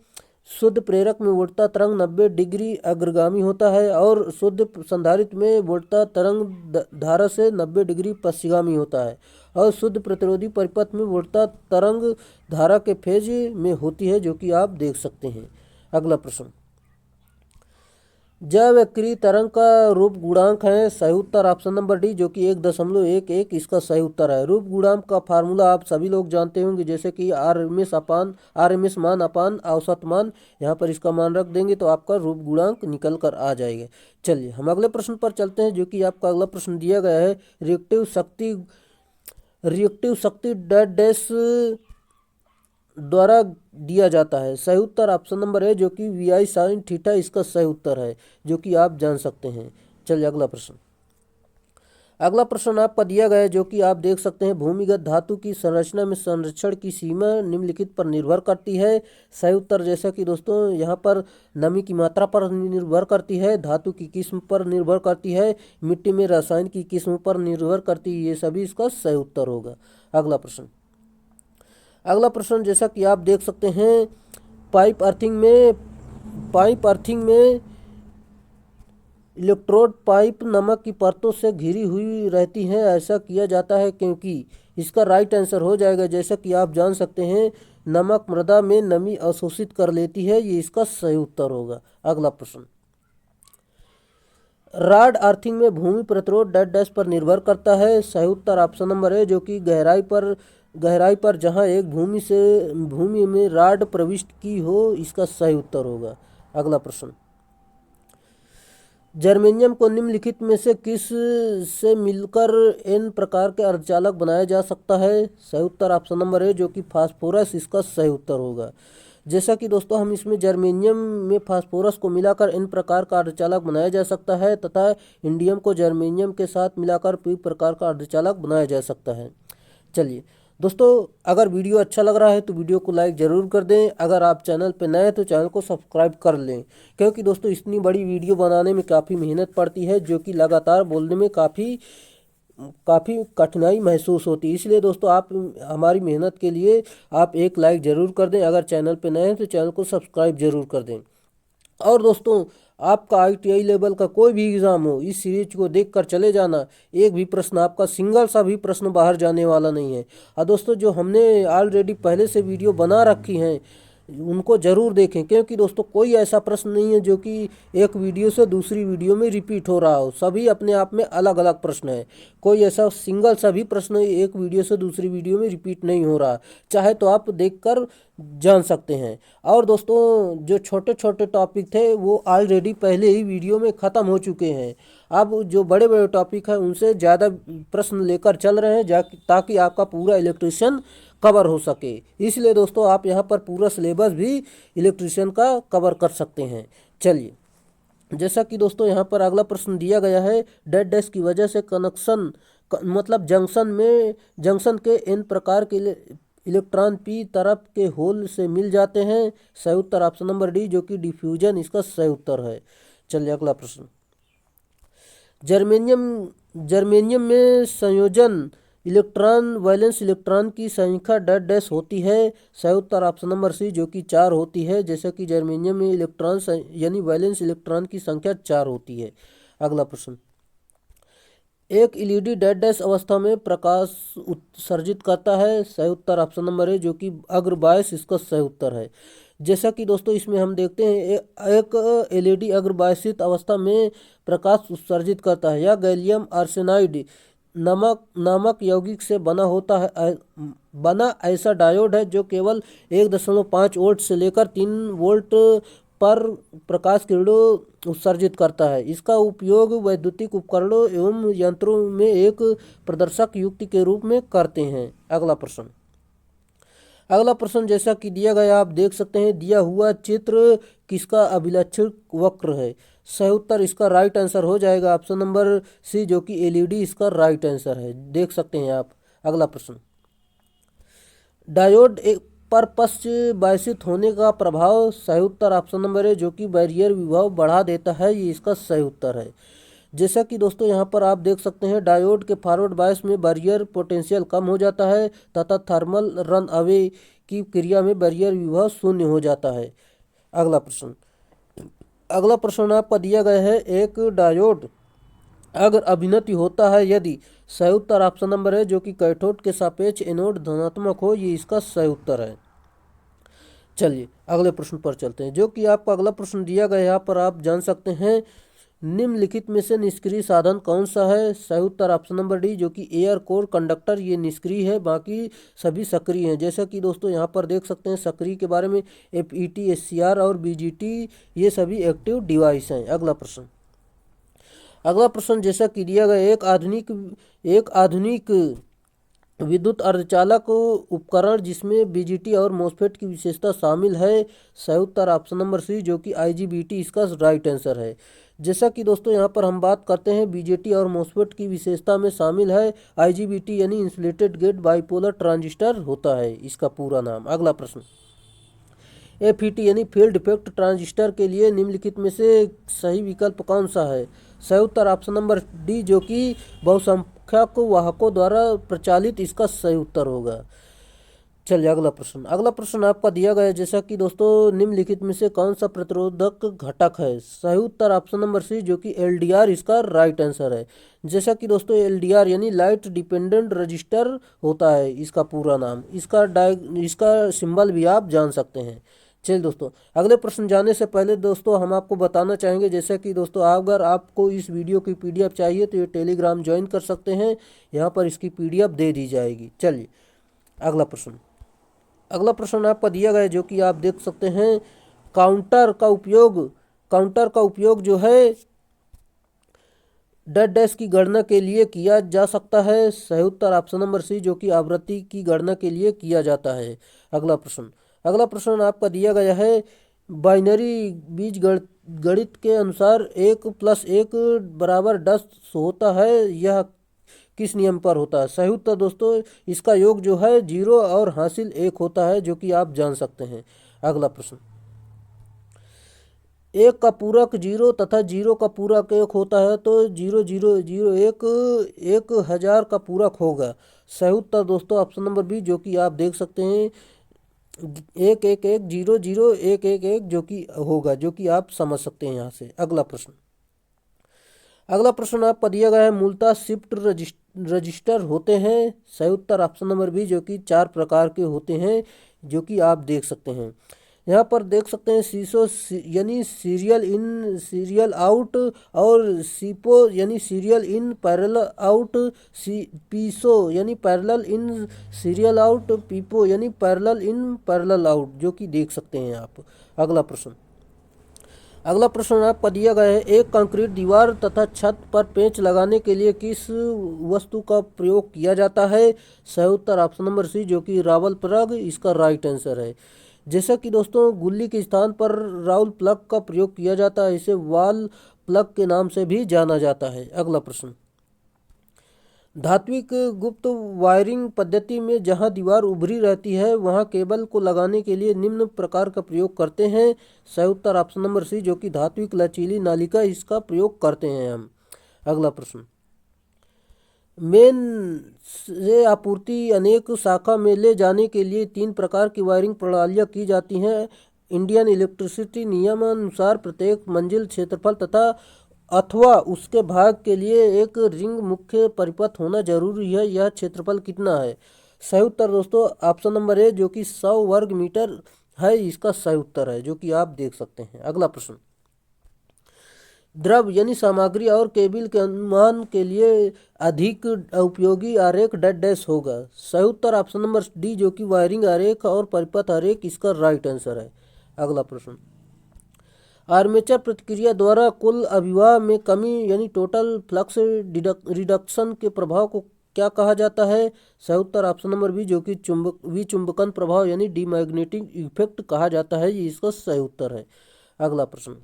शुद्ध प्रेरक में वोल्टता तरंग 90 डिग्री अग्रगामी होता है, और शुद्ध संधारित्र में वोल्टता तरंग धारा से 90 डिग्री पश्चिगामी होता है, और शुद्ध प्रतिरोधी परिपथ में वोल्टता तरंग धारा के फेज में होती है, जो कि आप देख सकते हैं। अगला प्रश्न, जैवक्रिय तरंग का रूप गुणांक है। सही उत्तर ऑप्शन नंबर डी, जो कि 1.11 इसका सही उत्तर है। रूप गुणांक का फार्मूला आप सभी लोग जानते होंगे, जैसे कि RMS मान अपान औसत मान। यहाँ पर इसका मान रख देंगे तो आपका रूप गुणांक निकल कर आ जाएगा। चलिए हम अगले प्रश्न पर चलते हैं, जो कि आपका अगला प्रश्न दिया गया है, रिएक्टिव शक्ति डैश डैश द्वारा दिया जाता है। सही उत्तर ऑप्शन नंबर है, जो कि VI sin थीटा इसका सही उत्तर है, जो कि आप जान सकते हैं। चलिए अगला प्रश्न आपका दिया गया है, जो कि आप देख सकते हैं, भूमिगत धातु की संरचना में संरक्षण की सीमा निम्नलिखित पर निर्भर करती है। सही उत्तर, जैसा कि दोस्तों यहाँ पर नमी की मात्रा पर निर्भर करती है, धातु की किस्म पर निर्भर करती है, मिट्टी में रसायन की किस्म पर निर्भर करती है। ये सभी इसका सही उत्तर होगा। अगला प्रश्न जैसा कि आप देख सकते हैं, पाइप अर्थिंग में इलेक्ट्रोड पाइप नमक की परतों से घिरी हुई रहती हैं। ऐसा किया जाता है क्योंकि इसका राइट आंसर हो जाएगा, जैसा कि आप जान सकते हैं, नमक मृदा में नमी अवशोषित कर लेती है। ये इसका सही उत्तर होगा। अगला प्रश्न, रॉड अर्थिंग में भूमि प्रतिरोध डैश डैश पर निर्भर करता है। सही उत्तर ऑप्शन नंबर है, जो कि गहराई पर जहां एक भूमि में रॉड प्रविष्ट की हो। इसका सही उत्तर होगा। अगला प्रश्न, जर्मेनियम को निम्नलिखित में से किस से मिलकर एन प्रकार के अर्धचालक बनाया जा सकता है। सही उत्तर ऑप्शन नंबर है, जो कि फास्फोरस इसका सही उत्तर होगा। जैसा कि दोस्तों हम इसमें जर्मेनियम में फास्फोरस को मिलाकर एन प्रकार का अर्धचालक बनाया जा सकता है तथा इंडियम को जर्मेनियम के साथ मिलाकर पी प्रकार का अर्धचालक बनाया जा सकता है। चलिए दोस्तों, अगर वीडियो अच्छा लग रहा है तो वीडियो को लाइक ज़रूर कर दें। अगर आप चैनल पर नए हैं तो चैनल को सब्सक्राइब कर लें, क्योंकि दोस्तों इतनी बड़ी वीडियो बनाने में काफ़ी मेहनत पड़ती है, जो कि लगातार बोलने में काफ़ी कठिनाई महसूस होती है। इसलिए दोस्तों आप हमारी मेहनत के लिए आप एक लाइक ज़रूर कर दें। अगर चैनल पर नए हैं तो चैनल को सब्सक्राइब ज़रूर कर दें। और दोस्तों, आपका ITI लेवल का कोई भी एग्ज़ाम हो, इस सीरीज को देखकर चले जाना। एक भी प्रश्न आपका सिंगल सा भी प्रश्न बाहर जाने वाला नहीं है। और दोस्तों, जो हमने ऑलरेडी पहले से वीडियो बना रखी हैं उनको ज़रूर देखें, क्योंकि दोस्तों कोई ऐसा प्रश्न नहीं है जो कि एक वीडियो से दूसरी वीडियो में रिपीट हो रहा हो। सभी अपने आप में अलग अलग प्रश्न है। कोई ऐसा सिंगल सा भी प्रश्न एक वीडियो से दूसरी वीडियो में रिपीट नहीं हो रहा। चाहे तो आप देखकर जान सकते हैं। और दोस्तों, जो छोटे छोटे टॉपिक थे वो ऑलरेडी पहले ही वीडियो में ख़त्म हो चुके हैं। अब जो बड़े बड़े टॉपिक हैं उनसे ज़्यादा प्रश्न लेकर चल रहे हैं, ताकि आपका पूरा इलेक्ट्रिशियन कवर हो सके। इसलिए दोस्तों आप यहाँ पर पूरा सिलेबस भी इलेक्ट्रिशियन का कवर कर सकते हैं। चलिए, जैसा कि दोस्तों यहाँ पर अगला प्रश्न दिया गया है, डेड डैश की वजह से मतलब जंक्शन के एन प्रकार के इलेक्ट्रॉन पी तरफ के होल से मिल जाते हैं। सही उत्तर ऑप्शन नंबर डी, जो कि डिफ्यूजन इसका सही उत्तर है। चलिए अगला प्रश्न, जर्मेनियम में संयोजन इलेक्ट्रॉन वैलेंस इलेक्ट्रॉन की संख्या डैश डैश होती है। सही उत्तर ऑप्शन नंबर सी, जो कि 4 होती है। जैसे कि जर्मेनियम में इलेक्ट्रॉन यानी वैलेंस इलेक्ट्रॉन की संख्या 4 होती है। अगला प्रश्न, एक LED डैश डैश अवस्था में प्रकाश उत्सर्जित करता है। सही उत्तर ऑप्शन नंबर है, जो कि अग्रबायस इसका सही उत्तर है। जैसा कि दोस्तों इसमें हम देखते हैं, एक LED अग्रबायसित अवस्था में प्रकाश उत्सर्जित करता है। यह गैलियम आर्सेनाइड नामक यौगिक से बना ऐसा डायोड है जो केवल 1.5 वोल्ट से लेकर 3 वोल्ट पर प्रकाश किरणों उत्सर्जित करता है। इसका उपयोग वैद्युतिक उपकरणों एवं यंत्रों में एक प्रदर्शक युक्ति के रूप में करते हैं। अगला प्रश्न जैसा कि दिया गया, आप देख सकते हैं, दिया हुआ चित्र किसका अभिलक्षण वक्र है। सही उत्तर इसका राइट आंसर हो जाएगा ऑप्शन नंबर सी, जो कि LED इसका राइट आंसर है। देख सकते हैं आप। अगला प्रश्न, डायोड पर पश्च बायसित होने का प्रभाव। सही उत्तर ऑप्शन नंबर है, जो कि बैरियर विभव बढ़ा देता है। ये इसका सही उत्तर है। जैसा कि दोस्तों यहाँ पर आप देख सकते हैं, डायोड के फॉरवर्ड बायस में बैरियर पोटेंशियल कम हो जाता है तथा थर्मल रन अवे की क्रिया में बैरियर विभव शून्य हो जाता है। अगला प्रश्न आपका दिया गया है, एक डायोड अगर अभिनति होता है यदि। सही उत्तर ऑप्शन नंबर है, जो कि कैथोड के सापेक्ष एनोड धनात्मक हो। ये इसका सही उत्तर है। चलिए अगले प्रश्न पर चलते हैं, जो कि आपका अगला प्रश्न दिया गया है। यहाँ पर आप जान सकते हैं, निम्नलिखित में से निष्क्रिय साधन कौन सा है। सही उत्तर ऑप्शन नंबर डी, जो कि एयर कोर कंडक्टर ये निष्क्रिय है, बाकी सभी सक्रिय हैं। जैसा कि दोस्तों यहाँ पर देख सकते हैं, सक्रिय के बारे में FET, SCR और BGT ये सभी एक्टिव डिवाइस हैं। अगला प्रश्न जैसा कि दिया गया, एक आधुनिक विद्युत अर्धचालक उपकरण जिसमें BGT और MOSFET की विशेषता शामिल है। सही उत्तर ऑप्शन नंबर सी, जो कि IGBT इसका राइट आंसर है। जैसा कि दोस्तों यहाँ पर हम बात करते हैं बीजेटी और मॉसफेट की विशेषता में शामिल है आईजीबीटी यानी इंसुलेटेड गेट बाइपोलर ट्रांजिस्टर होता है इसका पूरा नाम। अगला प्रश्न, एफईटी यानी फील्ड इफेक्ट ट्रांजिस्टर के लिए निम्नलिखित में से सही विकल्प कौन सा है? सही उत्तर ऑप्शन नंबर डी जो कि बहुसंख्यक वाहकों द्वारा प्रचालित इसका सही उत्तर होगा। चलिए अगला प्रश्न, अगला प्रश्न आपका दिया गया है जैसा कि दोस्तों निम्नलिखित में से कौन सा प्रतिरोधक घटक है? सही उत्तर ऑप्शन नंबर सी जो कि एलडीआर इसका राइट आंसर है। जैसा कि दोस्तों एलडीआर यानी लाइट डिपेंडेंट रजिस्टर होता है इसका पूरा नाम, इसका सिंबल भी आप जान सकते हैं। चलिए दोस्तों अगले प्रश्न जाने से पहले दोस्तों हम आपको बताना चाहेंगे जैसा कि दोस्तों अगर आपको इस वीडियो की पीडीएफ चाहिए तो ये टेलीग्राम ज्वाइन कर सकते हैं, यहाँ पर इसकी पीडीएफ दे दी जाएगी। चलिए अगला प्रश्न, अगला प्रश्न आपका दिया गया है जो कि आप देख सकते हैं काउंटर का उपयोग जो है डेड डैश की गणना के लिए किया जा सकता है। सही उत्तर ऑप्शन नंबर सी जो कि आवृत्ति की गणना के लिए किया जाता है। अगला प्रश्न, अगला प्रश्न आपका दिया गया है बाइनरी बीज गणित के अनुसार 1+1 बराबर 10 होता है, यह किस नियम पर होता है? सही उत्तर दोस्तों इसका योग जो है 0 और हासिल 1 होता है जो कि आप जान सकते हैं। अगला प्रश्न, 1 का पूरक 0 तथा 0 का पूरक 1 होता है तो 0 0 0 1 1000 का पूरक होगा। सही उत्तर दोस्तों ऑप्शन नंबर बी जो कि आप देख सकते हैं 1 1 1 0 0 1 1 1 जो कि होगा, जो कि आप समझ सकते हैं यहाँ से। अगला प्रश्न, अगला प्रश्न आपका दिया गया है मूलतः शिफ्ट रजिस्टर होते हैं। सही उत्तर ऑप्शन नंबर बी जो कि 4 प्रकार के होते हैं जो कि आप देख सकते हैं। यहाँ पर देख सकते हैं सीसो यानी सीरियल इन सीरियल आउट और सीपो यानी सीरियल इन पैरेलल आउट, पीसो यानी पैरेलल इन सीरियल आउट, पीपो यानी पैरेलल इन पैरेलल आउट जो कि देख सकते हैं आप। अगला प्रश्न, अगला प्रश्न आपका दिया गया है एक कंक्रीट दीवार तथा छत पर पेंच लगाने के लिए किस वस्तु का प्रयोग किया जाता है? सही उत्तर ऑप्शन नंबर सी जो कि रावल प्लग इसका राइट आंसर है। जैसा कि दोस्तों गुल्ली के स्थान पर रावल प्लग का प्रयोग किया जाता है, इसे वाल प्लग के नाम से भी जाना जाता है। अगला प्रश्न, धात्विक गुप्त वायरिंग पद्धति में जहां दीवार उभरी रहती है वहां केबल को लगाने के लिए निम्न प्रकार का प्रयोग करते हैं। सही उत्तर ऑप्शन नंबर सी जो कि धात्विक लचीली नालिका इसका प्रयोग करते हैं हम। अगला प्रश्न, मेन से आपूर्ति अनेक शाखा में ले जाने के लिए 3 प्रकार की वायरिंग प्रणालियां की जाती हैं। इंडियन इलेक्ट्रिसिटी नियमानुसार प्रत्येक मंजिल क्षेत्रफल तथा अथवा उसके भाग के लिए एक रिंग मुख्य परिपथ होना जरूरी है, यह क्षेत्रफल कितना है? सही उत्तर दोस्तों ऑप्शन नंबर ए जो कि 100 वर्ग मीटर है इसका सही उत्तर है जो कि आप देख सकते हैं। अगला प्रश्न, द्रव यानी सामग्री और केबल के अनुमान के लिए अधिक उपयोगी आरेख डेड डैश होगा। सही उत्तर ऑप्शन नंबर डी जो कि वायरिंग आरेख और परिपथ आरेख इसका राइट आंसर है। अगला प्रश्न, आर्मेचर प्रतिक्रिया द्वारा कुल अभिवाह में कमी यानी टोटल फ्लक्स रिडक्शन के प्रभाव को क्या कहा जाता है? सही उत्तर ऑप्शन नंबर बी जो कि विचुंबकन प्रभाव यानी डीमैग्नेटिक इफेक्ट कहा जाता है, ये इसका सही उत्तर है। अगला प्रश्न,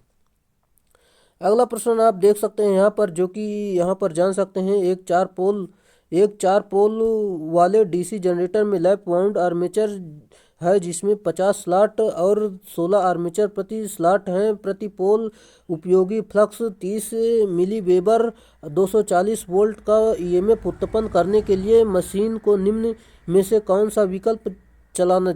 अगला प्रश्न आप देख सकते हैं यहाँ पर जो कि यहाँ पर जान सकते हैं एक चार पोल वाले डीसी जनरेटर में लैप वाउंड आर्मेचर है जिसमें 50 स्लॉट और 16 आर्मेचर प्रति स्लॉट हैं। प्रति पोल उपयोगी फ्लक्स 30 मिली वेबर 240 वोल्ट का ईएमएफ उत्पन्न करने के लिए मशीन को निम्न में से कौन सा विकल्प चलना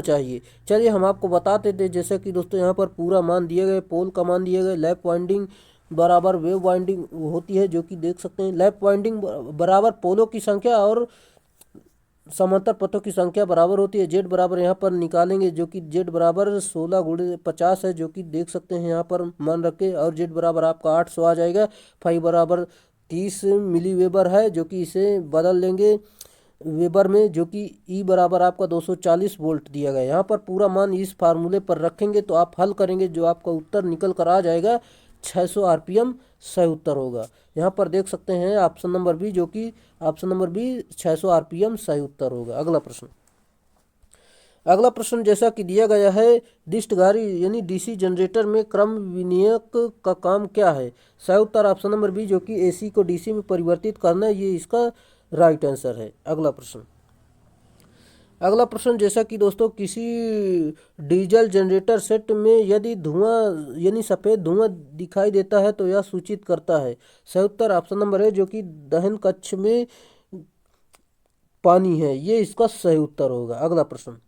चाहिए? चलिए हम आपको बताते थे जैसे कि दोस्तों यहाँ पर पूरा मान दिए गए, पोल का मान दिए गए, लैप वाइंडिंग बराबर वेव वाइंडिंग होती है जो कि देख सकते हैं। लैप वाइंडिंग बराबर पोलों की संख्या और समांतर पथों की संख्या बराबर होती है। जेड बराबर यहाँ पर निकालेंगे जो कि जेड बराबर 16 × 50 है जो कि देख सकते हैं यहाँ पर मान रखे, और जेड बराबर आपका 800 आ जाएगा। फाई बराबर 30 मिली वेबर है जो कि इसे बदल लेंगे वेबर में जो कि ई बराबर आपका 240 वोल्ट दिया गया है। यहाँ पर पूरा मान इस फार्मूले पर रखेंगे तो आप हल करेंगे जो आपका उत्तर निकल कर आ जाएगा 600 आरपीएम सही उत्तर होगा। यहाँ पर देख सकते हैं ऑप्शन नंबर बी जो कि ऑप्शन नंबर बी 600 आरपीएम सही उत्तर होगा। अगला प्रश्न, अगला प्रश्न जैसा कि दिया गया है, डिस्टगारी यानी डीसी जनरेटर में क्रम विनियक का काम क्या है? सही उत्तर ऑप्शन नंबर बी, जो कि एसी को डीसी में परिवर्तित करना, ये इसका राइट आंसर है। अगला प्रश्न जैसा कि दोस्तों, किसी डीजल जनरेटर सेट में यदि धुआं यानी सफ़ेद धुआं दिखाई देता है तो यह सूचित करता है। सही उत्तर ऑप्शन नंबर है, जो कि दहन कक्ष में पानी है, ये इसका सही उत्तर होगा। अगला प्रश्न,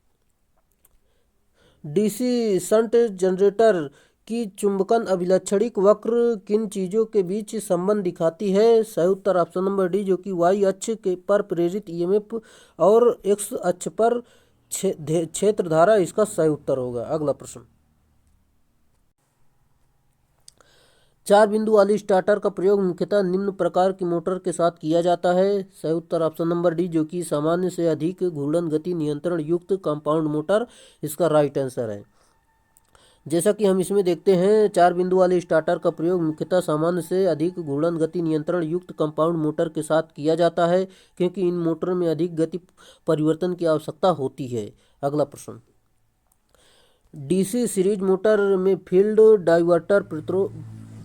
डीसी शंट जनरेटर की चुंबकन अभिलक्षणिक वक्र किन चीजों के बीच संबंध दिखाती है? सही उत्तर ऑप्शन नंबर डी, जो कि वाई अक्ष के पर प्रेरित ईएमएफ और एक्स अक्ष पर क्षेत्र धारा, इसका सही उत्तर होगा। अगला प्रश्न, चार बिंदु वाली स्टार्टर का प्रयोग मुख्यतः निम्न प्रकार की मोटर के साथ किया जाता है। सही उत्तर ऑप्शन नंबर डी, जो कि सामान्य से अधिक घूर्णन गति नियंत्रण युक्त कंपाउंड मोटर, इसका राइट आंसर है। जैसा कि हम इसमें देखते हैं, चार बिंदु वाले स्टार्टर का प्रयोग मुख्यतः सामान्य से अधिक घूर्णन गति नियंत्रण युक्त कंपाउंड मोटर के साथ किया जाता है, क्योंकि इन मोटर में अधिक गति परिवर्तन की आवश्यकता होती है। अगला प्रश्न, डीसी सीरीज मोटर में फील्ड डाइवर्टर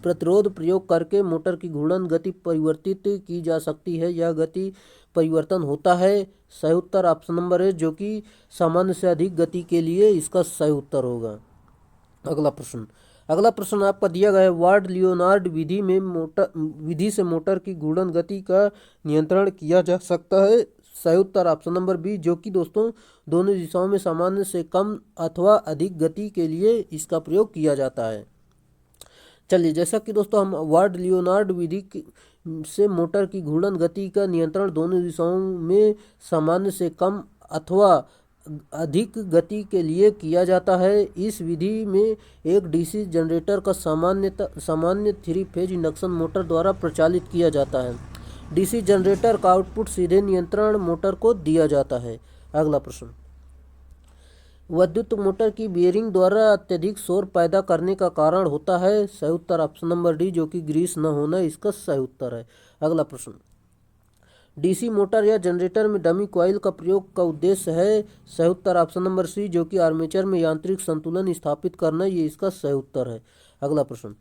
प्रतिरोध प्रयोग करके मोटर की घूर्णन गति परिवर्तित की जा सकती है। यह गति परिवर्तन होता है। सही उत्तर ऑप्शन नंबर है, जो कि सामान्य से अधिक गति के लिए, इसका सही उत्तर होगा। अगला प्रश्न आपका दिया गया है, वार्ड लियोनार्ड विधि से मोटर की घूर्णन गति का नियंत्रण किया जा सकता है। सही उत्तर ऑप्शन नंबर बी, जो कि दोस्तों दोनों दिशाओं में सामान्य से कम अथवा अधिक गति के लिए इसका प्रयोग किया जाता है। चलिए, जैसा कि दोस्तों हम वार्ड लियोनार्ड विधि से मोटर की घूर्णन गति का नियंत्रण दोनों दिशाओं में सामान्य से कम अथवा अधिक गति के लिए किया जाता है। इस विधि में एक डीसी जनरेटर का सामान्य 3 फेज इंडक्शन मोटर द्वारा प्रचालित किया जाता है। डीसी जनरेटर का आउटपुट सीधे नियंत्रण मोटर को दिया जाता है। अगला प्रश्न, विद्युत मोटर की बियरिंग द्वारा अत्यधिक शोर पैदा करने का कारण होता है। सही उत्तर ऑप्शन नंबर डी, जो कि ग्रीस न होना, इसका सही उत्तर है। अगला प्रश्न, डीसी मोटर या जनरेटर में डमी कॉइल का प्रयोग का उद्देश्य है। सही उत्तर ऑप्शन नंबर सी, जो कि आर्मेचर में यांत्रिक संतुलन स्थापित करना, ये इसका सही उत्तर है। अगला प्रश्न,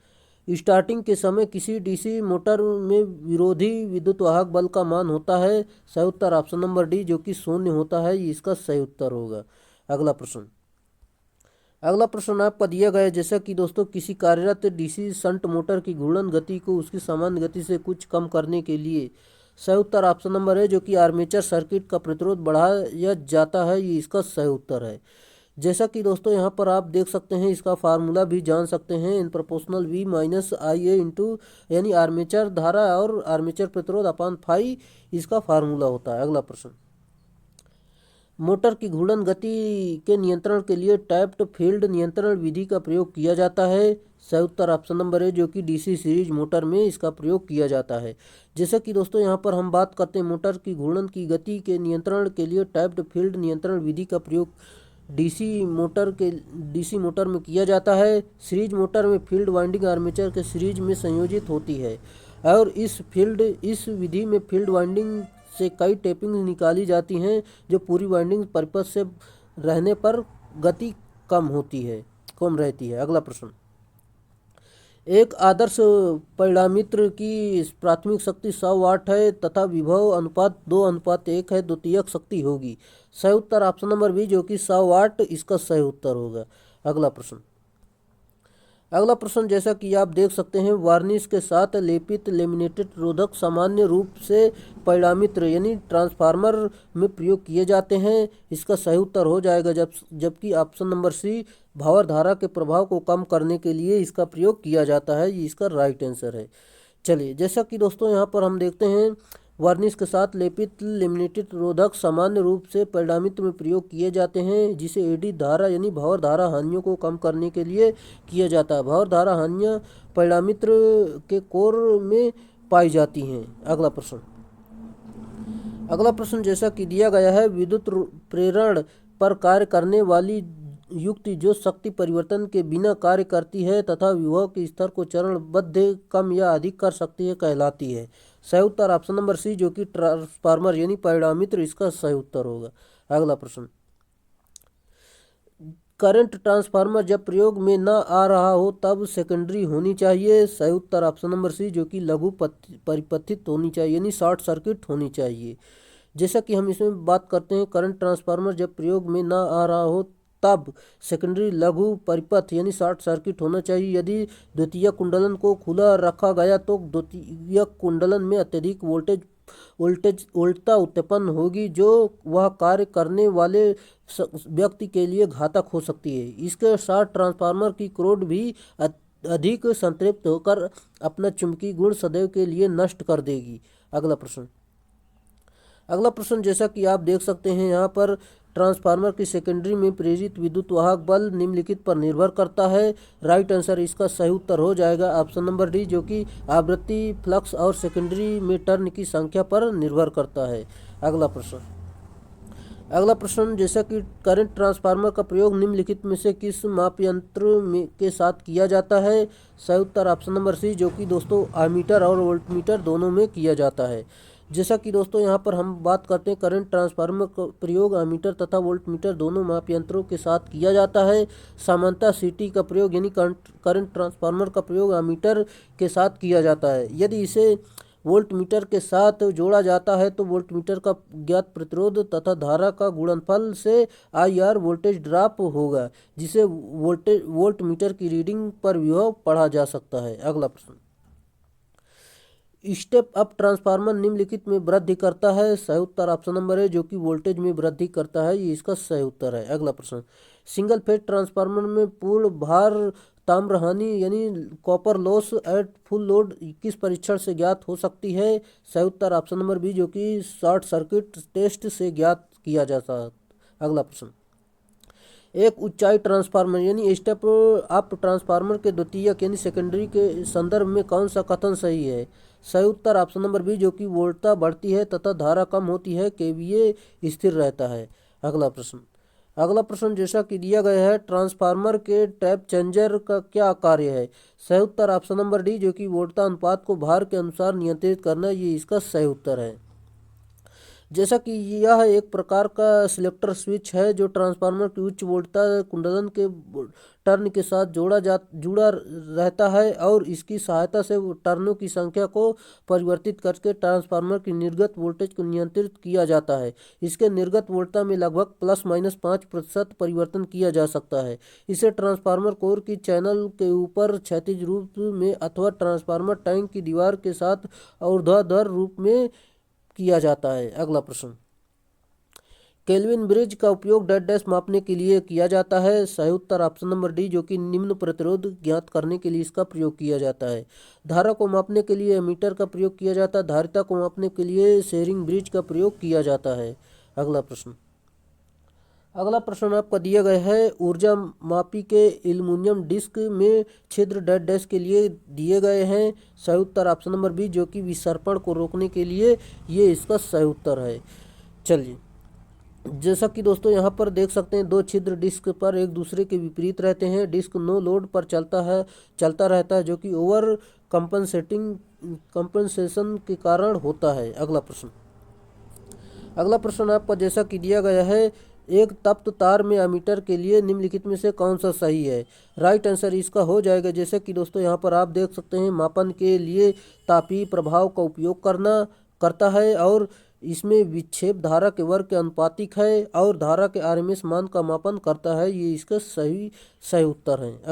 स्टार्टिंग के समय किसी डीसी मोटर में विरोधी विद्युत वाहक बल का मान होता है। सही उत्तर ऑप्शन नंबर डी, जो कि 0 होता है, ये इसका सही उत्तर होगा। अगला प्रश्न आपका दिया गया है, जैसा कि दोस्तों किसी कार्यरत डीसी शंट मोटर की घूर्णन गति को उसकी सामान्य गति से कुछ कम करने के लिए, सही उत्तर ऑप्शन नंबर है, जो कि आर्मेचर सर्किट का प्रतिरोध बढ़ाया जाता है, ये इसका सही उत्तर है। जैसा कि दोस्तों यहाँ पर आप देख सकते हैं, इसका फार्मूला भी जान सकते हैं, इन proportional V minus I A into यानी आर्मेचर धारा और आर्मेचर प्रतिरोध अपान फाई, इसका फार्मूला होता है। अगला प्रश्न, मोटर की घूर्णन गति के नियंत्रण के लिए टैप्ड फील्ड नियंत्रण विधि का प्रयोग किया जाता है। सही उत्तर ऑप्शन नंबर है, जो कि डीसी सीरीज मोटर में इसका प्रयोग किया जाता है। जैसे कि दोस्तों यहाँ पर हम बात करते हैं, मोटर की घूर्णन की गति के नियंत्रण के लिए टैप्ड फील्ड नियंत्रण विधि का प्रयोग डीसी मोटर में किया जाता है। सीरीज मोटर में फील्ड वाइंडिंग आर्मेचर के सीरीज में संयोजित होती है और इस विधि में फील्ड वाइंडिंग से कई टेपिंग निकाली जाती हैं, जो पूरी वाइंडिंग परिपथ से रहने पर गति कम रहती है। अगला प्रश्न, एक आदर्श परिणामित्र की प्राथमिक शक्ति 100 वाट है तथा विभव अनुपात 2:1 है, द्वितीयक शक्ति होगी। सही उत्तर ऑप्शन नंबर बी, जो कि 100 वाट, इसका सही उत्तर होगा। अगला प्रश्न जैसा कि आप देख सकते हैं, वार्निश के साथ लेपित लेमिनेटेड रोधक सामान्य रूप से परिणामित्र यानी ट्रांसफार्मर में प्रयोग किए जाते हैं। इसका सही उत्तर हो जाएगा जबकि ऑप्शन नंबर सी, भावर धारा के प्रभाव को कम करने के लिए इसका प्रयोग किया जाता है, ये इसका राइट आंसर है। चलिए, जैसा कि दोस्तों यहाँ पर हम देखते हैं, वार्निश के साथ लेपित लेमिनेटेड रोधक सामान्य रूप से परिणामित्र में प्रयोग किए जाते हैं, जिसे एडी धारा यानी भंवर धारा हानियों को कम करने के लिए किया जाता है। भंवर धारा हानियाँ परिणामित्र के कोर में पाई जाती हैं। अगला प्रश्न जैसा कि दिया गया है, विद्युत प्रेरण पर कार्य करने वाली युक्ति जो शक्ति परिवर्तन के बिना कार्य करती है तथा विभव के स्तर को चरणबद्ध कम या अधिक कर सकती है, कहलाती है। सही उत्तर ऑप्शन नंबर सी, जो कि ट्रांसफार्मर यानी परिणामित्र, इसका सही उत्तर होगा। अगला प्रश्न, करंट ट्रांसफार्मर जब प्रयोग में न आ रहा हो तब सेकेंडरी होनी चाहिए। सही उत्तर ऑप्शन नंबर सी, जो कि लघु परिपथित होनी चाहिए, यानी शॉर्ट सर्किट होनी चाहिए। जैसा कि हम इसमें बात करते हैं, करंट ट्रांसफार्मर जब प्रयोग में न आ रहा हो तब सेकेंडरी लघु परिपथ यानी शॉर्ट सर्किट होना चाहिए। यदि द्वितीयक कुंडलन को खुला रखा गया तो द्वितीयक कुंडलन में अत्यधिक वोल्टता उत्पन्न होगी, जो वह कार्य करने वाले व्यक्ति के लिए घातक हो सकती है। इसके साथ ट्रांसफार्मर की क्रोड भी अधिक संतृप्त होकर अपना चुंबकीय गुण सदैव के लिए नष्ट कर देगी। अगला प्रश्न जैसा कि आप देख सकते हैं यहाँ पर, ट्रांसफार्मर की सेकेंडरी में प्रेरित विद्युत वाहक बल निम्नलिखित पर निर्भर करता है। राइट आंसर इसका सही उत्तर हो जाएगा ऑप्शन नंबर डी, जो कि आवृत्ति, फ्लक्स और सेकेंडरी में टर्न की संख्या पर निर्भर करता है। अगला प्रश्न जैसा कि करंट ट्रांसफार्मर का प्रयोग निम्नलिखित में से किस माप यंत्र के साथ किया जाता है। सही उत्तर ऑप्शन नंबर सी, जो कि दोस्तों एमीटर और वोल्टमीटर दोनों में किया जाता है। जैसा कि दोस्तों यहाँ पर हम बात करते हैं, करंट ट्रांसफार्मर का प्रयोग एमीटर तथा वोल्टमीटर दोनों माप यंत्रों के साथ किया जाता है। सामान्यतः सीटी का प्रयोग यानी करंट ट्रांसफार्मर का प्रयोग एमीटर के साथ किया जाता है। यदि इसे वोल्टमीटर के साथ जोड़ा जाता है तो वोल्टमीटर का ज्ञात प्रतिरोध तथा धारा का गुणनफल से IR वोल्टेज ड्रॉप होगा, जिसे वोल्टमीटर की रीडिंग पर विभव पढ़ा जा सकता है। अगला प्रश्न, स्टेप अप ट्रांसफार्मर निम्नलिखित में वृद्धि करता है। सही उत्तर ऑप्शन नंबर है, जो कि वोल्टेज में वृद्धि करता है, ये इसका सही उत्तर है। अगला प्रश्न, सिंगल फेज ट्रांसफार्मर में पूर्ण भार ताम्र हानि यानी copper loss at full load किस परीक्षण से ज्ञात हो सकती है। सही उत्तर ऑप्शन नंबर बी, जो कि शॉर्ट सर्किट टेस्ट से ज्ञात किया जाता है। अगला प्रश्न, एक ऊंचाई ट्रांसफार्मर यानी स्टेप अप ट्रांसफार्मर के द्वितीयक यानी सेकेंडरी के संदर्भ में कौन सा कथन सही है। सही उत्तर ऑप्शन नंबर बी, जो कि वोल्टता बढ़ती है तथा धारा कम होती है, केवीए स्थिर रहता है। अगला प्रश्न जैसा कि दिया गया है, ट्रांसफार्मर के टैप चेंजर का क्या कार्य है। सही उत्तर ऑप्शन नंबर डी, जो कि वोल्टता अनुपात को भार के अनुसार नियंत्रित करना, ये इसका सही उत्तर है। जैसा कि यह एक प्रकार का सिलेक्टर स्विच है जो ट्रांसफार्मर की उच्च वोल्टता कुंडलन के टर्न के साथ जुड़ा रहता है और इसकी सहायता से टर्नों की संख्या को परिवर्तित करके ट्रांसफार्मर की निर्गत वोल्टेज को नियंत्रित किया जाता है। इसके निर्गत वोल्टता में लगभग ±5% परिवर्तन किया जा सकता है। इसे ट्रांसफार्मर कोर की चैनल के ऊपर क्षैतिज रूप में अथवा ट्रांसफार्मर टैंक की दीवार के साथ ऊर्ध्वाधर रूप में किया जाता है। अगला प्रश्न, केल्विन ब्रिज का उपयोग डेड डैश मापने के लिए किया जाता है। सही उत्तर ऑप्शन नंबर डी, जो कि निम्न प्रतिरोध ज्ञात करने के लिए इसका प्रयोग किया जाता है। धारा को मापने के लिए एमीटर का प्रयोग किया जाता है। धारिता को मापने के लिए शेयरिंग ब्रिज का प्रयोग किया जाता है। अगला प्रश्न आपका दिया गया है, ऊर्जा मापी के एल्युमिनियम डिस्क में छिद्र डेड डैश के लिए दिए गए हैं। सही उत्तर ऑप्शन नंबर बी, जो कि विसर्पण को रोकने के लिए, ये इसका सही उत्तर है। चलिए, जैसा कि दोस्तों यहाँ पर देख सकते हैं, दो छिद्र डिस्क पर एक दूसरे के विपरीत रहते हैं। डिस्क नो लोड पर चलता रहता है, जो कि ओवर कंपनसेशन के कारण होता है। अगला प्रश्न आपका जैसा कि दिया गया है, एक तप्त तार में एमीटर के लिए निम्नलिखित में से कौन सा सही है। राइट आंसर इसका हो जाएगा, जैसे कि दोस्तों यहाँ पर आप देख सकते हैं, मापन के लिए तापीय प्रभाव का उपयोग करता है और इसमें विक्षेप धारा के वर्ग के अनुपातिक है और धारा के RMS मान का मापन करता है, ये इसका सही उत्तर है।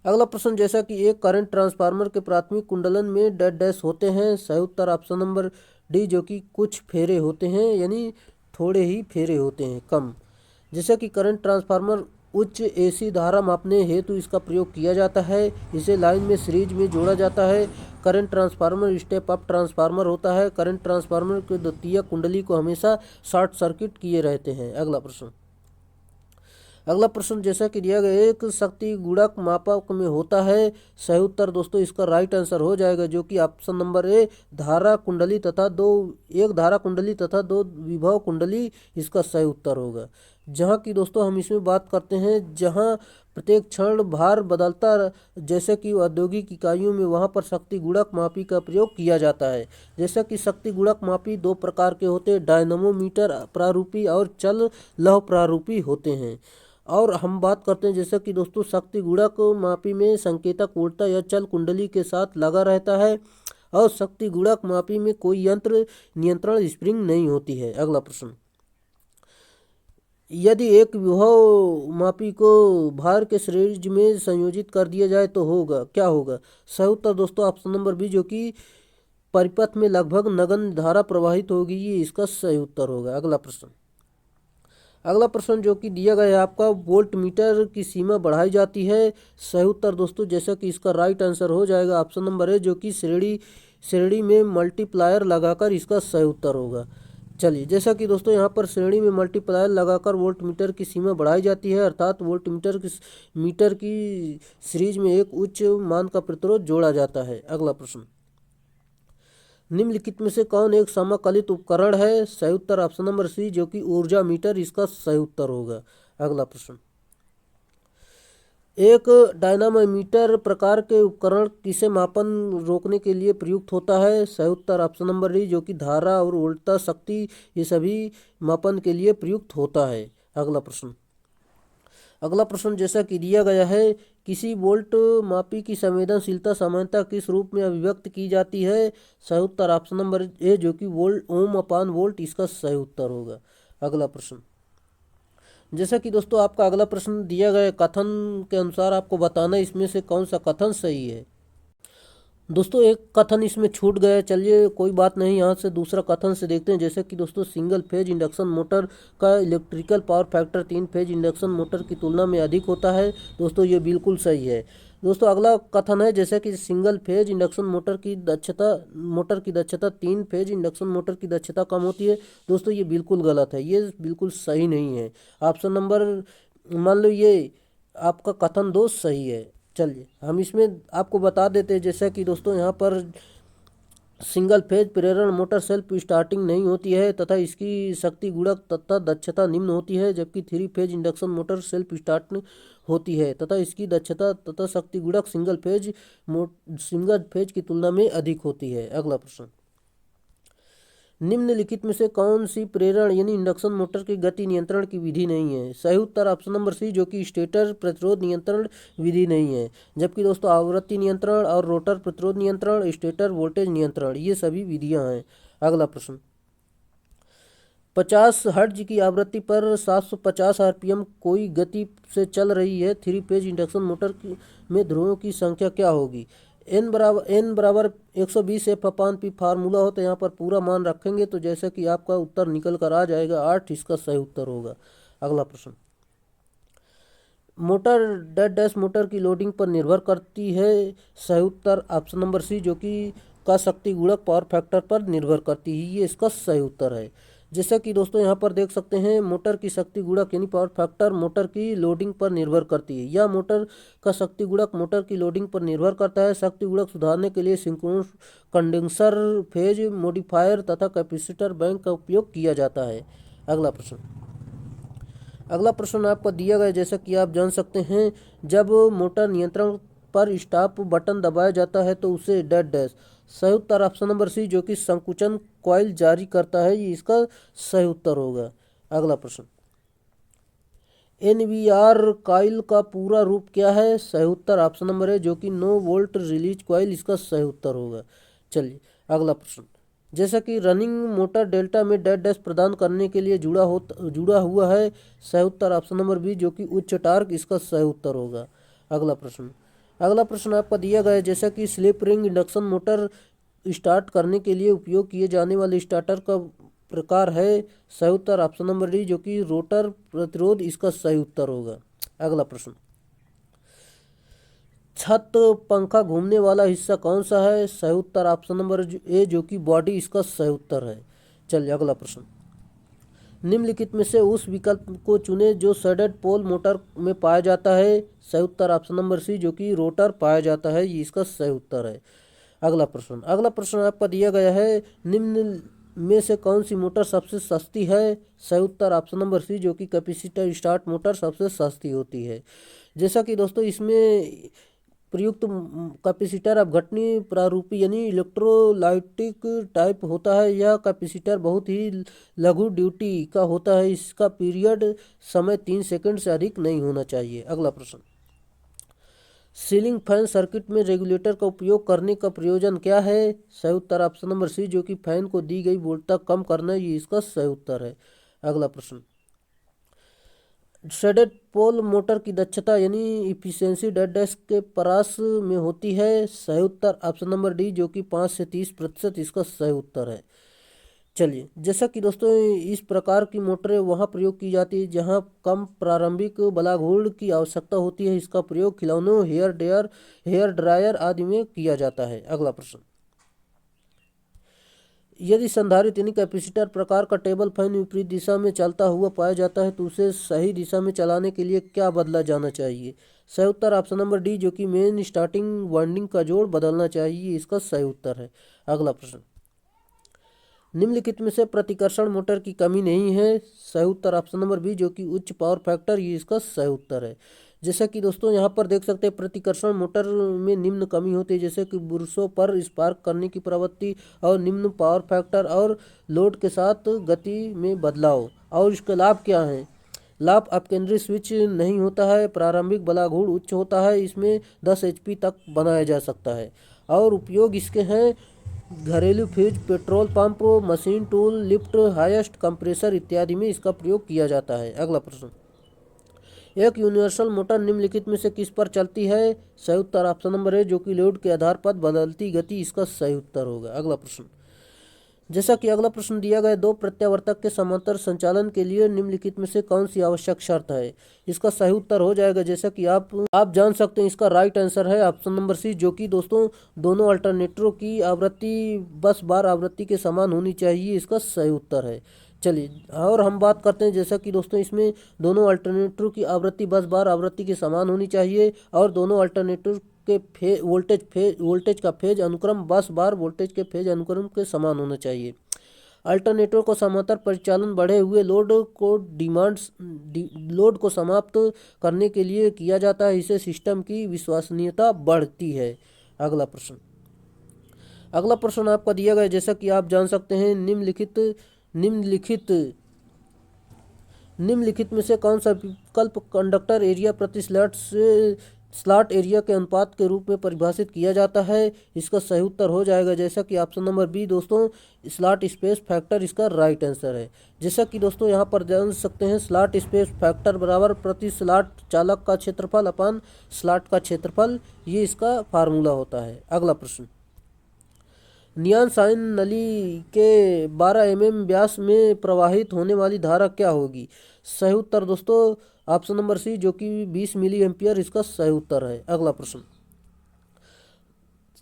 अगला प्रश्न जैसा कि एक करंट ट्रांसफार्मर के प्राथमिक कुंडलन में डेड डैश होते हैं। सही उत्तर ऑप्शन नंबर डी, जो कि कुछ फेरे होते हैं, यानी थोड़े ही फेरे होते हैं, कम। जैसा कि करंट ट्रांसफार्मर उच्च AC धारा मापने हेतु इसका प्रयोग किया जाता है। इसे लाइन में सीरीज में जोड़ा जाता है। Current transformer step up transformer होता है। करंट ट्रांसफार्मर के द्वितीयक कुंडली को हमेशा शॉर्ट सर्किट किए रहते हैं। अगला प्रश्न जैसा कि दिया गया, एक शक्ति गुणक मापक में होता है। सही उत्तर दोस्तों इसका राइट आंसर हो जाएगा, जो कि ऑप्शन नंबर ए, धारा कुंडली तथा दो विभव कुंडली, इसका सही उत्तर होगा। जहाँ की दोस्तों हम इसमें बात करते हैं, जहाँ प्रत्येक क्षण भार बदलता जैसे कि औद्योगिक इकाइयों में वहाँ पर शक्ति गुणक मापी का प्रयोग किया जाता है। जैसा कि शक्ति गुणक मापी दो प्रकार के होते हैं, डायनमोमीटर प्रारूपी और चल लौह प्रारूपी होते हैं। और हम बात करते हैं जैसा कि दोस्तों शक्ति गुणक मापी में संकेतक उल्टा या चल कुंडली के साथ लगा रहता है और शक्ति गुणक मापी में कोई यंत्र नियंत्रण स्प्रिंग नहीं होती है। अगला प्रश्न, यदि एक विभव मापी को भार के श्रेणी में संयोजित कर दिया जाए तो क्या होगा? सही उत्तर दोस्तों ऑप्शन नंबर बी, जो कि परिपथ में लगभग नगण्य धारा प्रवाहित होगी, ये इसका सही उत्तर होगा। अगला प्रश्न जो कि दिया गया है आपका, वोल्ट मीटर की सीमा बढ़ाई जाती है। सही उत्तर दोस्तों जैसा कि इसका राइट आंसर हो जाएगा ऑप्शन नंबर ए, जो कि श्रेणी में मल्टीप्लायर लगाकर इसका सही उत्तर होगा। चलिए, जैसा कि दोस्तों यहाँ पर श्रेणी में मल्टीप्लायर लगाकर वोल्ट मीटर की सीमा बढ़ाई जाती है, अर्थात वोल्ट मीटर की सीरीज में एक उच्च मान का प्रतिरोध जोड़ा जाता है। अगला प्रश्न, निम्नलिखित में से कौन एक समाकलित उपकरण है? सही उत्तर ऑप्शन नंबर सी, जो कि ऊर्जा मीटर इसका सही उत्तर होगा। अगला प्रश्न, एक डायनामोमीटर प्रकार के उपकरण किसे मापन रोकने के लिए प्रयुक्त होता है? सही उत्तर ऑप्शन नंबर डी, जो कि धारा और उल्टा शक्ति ये सभी मापन के लिए प्रयुक्त होता है। अगला प्रश्न जैसा कि दिया गया है, किसी वोल्ट मापी की संवेदनशीलता सामान्यतः किस रूप में अभिव्यक्त की जाती है? सही उत्तर ऑप्शन नंबर ए, जो कि वोल्ट ओम अपान वोल्ट इसका सही उत्तर होगा। अगला प्रश्न, जैसा कि दोस्तों आपका अगला प्रश्न दिया गया कथन के अनुसार आपको बताना इसमें से कौन सा कथन सही है। दोस्तों एक कथन इसमें छूट गया, चलिए कोई बात नहीं, यहाँ से दूसरा कथन से देखते हैं। जैसे कि दोस्तों सिंगल फेज इंडक्शन मोटर का electrical power factor 3 phase induction motor की तुलना में अधिक होता है। दोस्तों ये बिल्कुल सही है। दोस्तों अगला कथन है, जैसे कि सिंगल फेज इंडक्शन मोटर की दक्षता 3 फेज इंडक्शन मोटर की दक्षता कम होती है। दोस्तों ये बिल्कुल गलत है, ये बिल्कुल सही नहीं है। ऑप्शन नंबर मान लो ये आपका कथन दो सही है। चलिए हम इसमें आपको बता देते हैं, जैसा कि दोस्तों यहाँ पर सिंगल फेज प्रेरण मोटर सेल्फ स्टार्टिंग नहीं होती है तथा इसकी शक्ति गुणक तथा दक्षता निम्न होती है, जबकि 3 phase induction motor self start होती है तथा इसकी दक्षता तथा शक्ति गुणक सिंगल फेज की तुलना में अधिक होती है। अगला प्रश्न, निम्नलिखित में से कौन सी प्रेरण यानी इंडक्शन मोटर की गति नियंत्रण की विधि नहीं है? सही उत्तर ऑप्शन नंबर सी, जो कि स्टेटर प्रतिरोध नियंत्रण विधि नहीं है, जबकि दोस्तों आवृत्ति नियंत्रण और रोटर प्रतिरोध नियंत्रण, स्टेटर वोल्टेज नियंत्रण ये सभी विधियां हैं। अगला प्रश्न, 50 हर्ट्ज की आवृत्ति पर 750 आरपीएम कोई गति से चल रही है 3 फेज इंडक्शन मोटर में ध्रुवों की संख्या क्या होगी? एन बराबर 120 एफ अपान पी फार्मूला हो, तो यहाँ पर पूरा मान रखेंगे तो जैसे कि आपका उत्तर निकल कर आ जाएगा 8, इसका सही उत्तर होगा। अगला प्रश्न, मोटर डेड डैश मोटर की लोडिंग पर निर्भर करती है। सही उत्तर ऑप्शन नंबर सी, जो कि का शक्ति गुणक पावर फैक्टर पर निर्भर करती है, ये इसका सही उत्तर है। जैसा कि दोस्तों यहाँ पर देख सकते हैं, मोटर की शक्ति गुणक यानी पावर फैक्टर मोटर की लोडिंग पर निर्भर करती है, या मोटर का शक्ति गुणक मोटर की लोडिंग पर निर्भर करता है। शक्ति गुणक सुधारने के लिए सिंक्रोनस कंडेंसर फेज मॉडिफायर तथा कैपेसिटर बैंक का उपयोग किया जाता है। अगला प्रश्न आपको दिया गया, जैसा कि आप जान सकते हैं, जब मोटर नियंत्रण पर स्टॉप बटन दबाया जाता है तो उसे डेड डैश। सही उत्तर ऑप्शन नंबर सी, जो कि संकुचन कॉइल जारी करता है, ये इसका सही उत्तर होगा। अगला प्रश्न, एनवीआर कॉइल का पूरा रूप क्या है? सही उत्तर ऑप्शन नंबर है, जो कि नो वोल्ट रिलीज कॉइल इसका सही उत्तर होगा। चलिए अगला प्रश्न, जैसा कि रनिंग मोटर डेल्टा में डेड डैश प्रदान करने के लिए जुड़ा हुआ है। सही उत्तर ऑप्शन नंबर बी, जो कि उच्च टार्क इसका सही उत्तर होगा। अगला प्रश्न आपका दिया गया है, जैसा कि slip ring induction motor start करने के लिए उपयोग किए जाने वाले स्टार्टर का प्रकार है। सही उत्तर ऑप्शन नंबर डी, जो कि रोटर प्रतिरोध इसका सही उत्तर होगा। अगला प्रश्न, छत पंखा घूमने वाला हिस्सा कौन सा है? सही उत्तर ऑप्शन नंबर ए, जो कि बॉडी इसका सही उत्तर है। चलिए अगला प्रश्न, निम्नलिखित में से उस विकल्प को चुने जो शेडेड पोल मोटर में पाया जाता है। सही उत्तर ऑप्शन नंबर सी, जो कि रोटर पाया जाता है, ये इसका सही उत्तर है। अगला प्रश्न आपका दिया गया है, निम्न में से कौन सी मोटर सबसे सस्ती है? सही उत्तर ऑप्शन नंबर सी, जो कि कैपेसिटर स्टार्ट मोटर सबसे सस्ती होती है। जैसा कि दोस्तों इसमें प्रयुक्त कैपेसिटर अपघटनी प्रारूपी यानी इलेक्ट्रोलाइटिक टाइप होता है। यह कैपेसिटर बहुत ही लघु ड्यूटी का होता है। इसका पीरियड समय 3 सेकंड से अधिक नहीं होना चाहिए। अगला प्रश्न, सीलिंग फैन सर्किट में रेगुलेटर का उपयोग करने का प्रयोजन क्या है? सही उत्तर ऑप्शन नंबर सी, जो कि फैन को दी गई वोल्टता कम करना, ये इसका सही उत्तर है। अगला प्रश्न, शेडेड पोल मोटर की दक्षता यानी इफिशियंसी डेड डैश के परास में होती है। सही उत्तर ऑप्शन नंबर डी, जो कि 5 से 30% इसका सही उत्तर है। चलिए, जैसा कि दोस्तों इस प्रकार की मोटरें वहाँ प्रयोग की जाती है जहाँ कम प्रारंभिक बलाघूर्ण की आवश्यकता होती है। इसका प्रयोग खिलौनों, हेयर ड्रायर आदि में किया जाता है। अगला प्रश्न, यदि संधारित्र यानी कैपेसिटर प्रकार का टेबल फैन विपरीत दिशा में चलता हुआ पाया जाता है तो उसे सही दिशा में चलाने के लिए क्या बदला जाना चाहिए? सही उत्तर ऑप्शन नंबर डी, जो कि मेन स्टार्टिंग वाइंडिंग का जोड़ बदलना चाहिए, इसका सही उत्तर है। अगला प्रश्न, निम्नलिखित में से प्रतिकर्षण मोटर की कमी नहीं है। सही उत्तर ऑप्शन नंबर बी, जो कि उच्च पावर फैक्टर, ये इसका सही उत्तर है। जैसा कि दोस्तों यहाँ पर देख सकते हैं प्रतिकर्षण मोटर में निम्न कमी होती है, जैसे कि बुरसों पर स्पार्क करने की प्रवृत्ति और निम्न पावर फैक्टर और लोड के साथ गति में बदलाव। और इसके लाभ क्या हैं? लाभ अपकेंद्री स्विच नहीं होता है, प्रारंभिक बलाघूर्ण उच्च होता है, इसमें 10 HP तक बनाया जा सकता है। और उपयोग इसके हैं घरेलू fridge, petrol pump, machine tool, lift, highest compressor इत्यादि में इसका प्रयोग किया जाता है। अगला प्रश्न, एक यूनिवर्सल मोटर निम्नलिखित में से किस पर चलती है? सही उत्तर ऑप्शन नंबर है, जो कि लोड के आधार पर बदलती गति, इसका सही उत्तर होगा। अगला प्रश्न, जैसा कि अगला प्रश्न दिया गया, दो प्रत्यावर्तक के समांतर संचालन के लिए निम्नलिखित में से कौन सी आवश्यक शर्त है? इसका सही उत्तर हो जाएगा, जैसा कि आप जान सकते हैं, इसका राइट आंसर है ऑप्शन नंबर सी, जो कि दोस्तों दोनों अल्टरनेटरों की आवृत्ति बस बार आवृत्ति के समान होनी चाहिए, इसका सही उत्तर है। चलिए, और हम बात करते हैं, जैसा कि दोस्तों इसमें दोनों अल्टरनेटरों की आवृत्ति बस बार आवृत्ति के समान होनी चाहिए और दोनों अल्टरनेटर के वोल्टेज का फेज अनुक्रम बस बार वोल्टेज के फेज अनुक्रम के समान होना चाहिए। अल्टरनेटर को समांतर परिचालन बढ़े हुए लोड को समाप्त करने के लिए किया जाता है, इससे सिस्टम की विश्वसनीयता बढ़ती है। अगला प्रश्न आपका दिया गया, जैसा कि आप जान सकते हैं, निम्नलिखित में से कौन सा विकल्प कंडक्टर एरिया प्रति स्लॉट एरिया के अनुपात के रूप में परिभाषित किया जाता है? इसका सही उत्तर हो जाएगा, जैसा कि ऑप्शन नंबर बी दोस्तों, स्लॉट स्पेस फैक्टर इसका राइट आंसर है। जैसा कि दोस्तों यहाँ पर जान सकते हैं, स्लॉट स्पेस फैक्टर बराबर प्रति स्लॉट चालक का क्षेत्रफल अपन स्लॉट का क्षेत्रफल, ये इसका फार्मूला होता है। अगला प्रश्न, नियॉन साइन नली के 12 mm व्यास में प्रवाहित होने वाली धारा क्या होगी? सही उत्तर दोस्तों ऑप्शन नंबर सी, जो कि 20 मिली एम्पियर, इसका सही उत्तर है। अगला प्रश्न,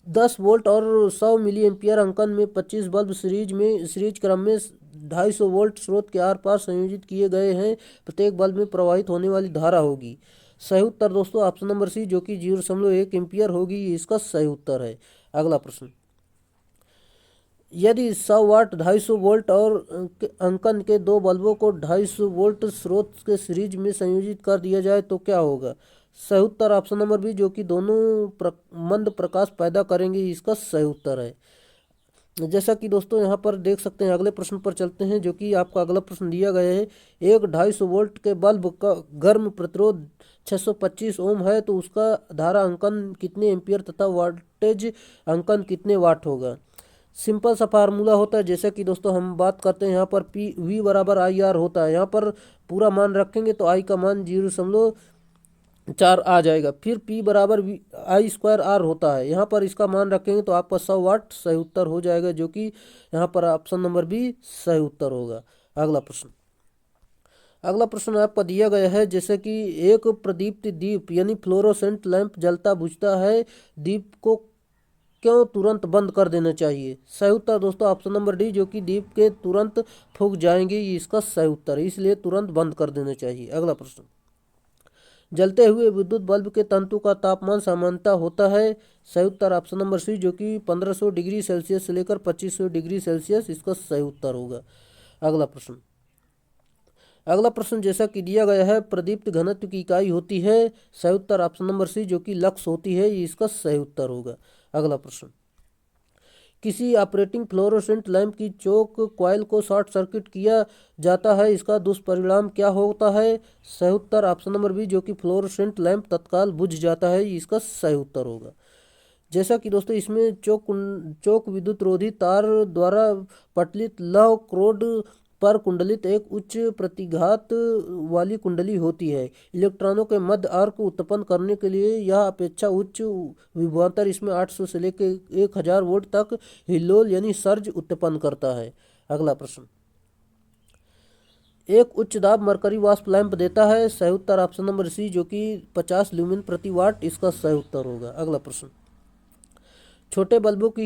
10 वोल्ट और 100 मिली एम्पियर अंकन में 25 बल्ब सीरीज क्रम में 250 वोल्ट स्रोत के आर पार संयोजित किए गए हैं, प्रत्येक बल्ब में प्रवाहित होने वाली धारा होगी। सही उत्तर दोस्तों ऑप्शन नंबर सी, जो कि 0.1 एम्पियर होगी, इसका सही उत्तर है। अगला प्रश्न, यदि 100 वाट 250 वोल्ट और अंकन के दो बल्बों को 250 वोल्ट स्रोत के सीरीज में संयोजित कर दिया जाए तो क्या होगा? सही उत्तर ऑप्शन नंबर बी, जो कि दोनों मंद प्रकाश पैदा करेंगे, इसका सही उत्तर है। जैसा कि दोस्तों यहाँ पर देख सकते हैं, अगले प्रश्न पर चलते हैं, जो कि आपका अगला प्रश्न दिया गया है, एक 250 वोल्ट के बल्ब का गर्म प्रतिरोध 625 ओम है तो उसका धारा अंकन कितने एम्पियर तथा वोल्टेज अंकन कितने वाट होगा? सिंपल सा फार्मूला होता है, जैसे कि दोस्तों हम बात करते हैं यहाँ पर पी वी बराबर आई आर होता है। यहाँ पर पूरा मान रखेंगे तो आई का मान 0.4 आ जाएगा। फिर पी बराबर आई स्क्वायर आर होता है, यहाँ पर इसका मान रखेंगे तो आपका 100 वाट सही उत्तर हो जाएगा, जो कि यहाँ पर ऑप्शन नंबर बी सही उत्तर होगा। अगला प्रश्न आपका दिया गया है, जैसे कि एक प्रदीप्त दीप यानी फ्लोरोसेंट लैंप जलता बुझता है, दीप को क्यों तुरंत बंद कर देना चाहिए? सही उत्तर दोस्तों ऑप्शन नंबर डी, जो कि दीप के तुरंत फूंक जाएंगे, ये इसका सही उत्तर है, इसलिए तुरंत बंद कर देना चाहिए। अगला प्रश्न, जलते हुए विद्युत बल्ब के तंतु का तापमान सामान्यतः होता है। सही उत्तर ऑप्शन नंबर सी, जो कि 1500 डिग्री सेल्सियस से लेकर 2500 डिग्री सेल्सियस, इसका सही उत्तर होगा। अगला प्रश्न, अगला प्रश्न जैसा कि दिया गया है, प्रदीप्त घनत्व की इकाई होती है। सही उत्तर ऑप्शन नंबर सी जो कि लक्स होती है, ये इसका सही उत्तर होगा। अगला प्रश्न, किसी ऑपरेटिंग फ्लोरोसेंट लैंप की चोक कॉइल को शॉर्ट सर्किट किया जाता है, इसका दुष्परिणाम क्या होता है। सही उत्तर ऑप्शन नंबर बी जो कि फ्लोरोसेंट लैंप तत्काल बुझ जाता है, ये इसका सही उत्तर होगा। जैसा कि दोस्तों इसमें चोक विद्युत रोधी तार द्वारा पटलित लौह क्रोड पर कुंडलित एक उच्च प्रतिघात वाली कुंडली होती है। इलेक्ट्रॉनों के मध्य अर्क उत्पन्न करने के लिए यह अपेक्षा उच्च विभवांतर इसमें 800 से लेकर 1000 वोल्ट तक हिल्लोल यानी सर्ज उत्पन्न करता है। अगला प्रश्न, एक उच्च दाब मरकरी वाष्प लैंप देता है। सही उत्तर ऑप्शन नंबर सी जो कि 50 ल्यूमेन प्रति वाट, इसका सही उत्तर होगा। अगला प्रश्न, छोटे बल्बों की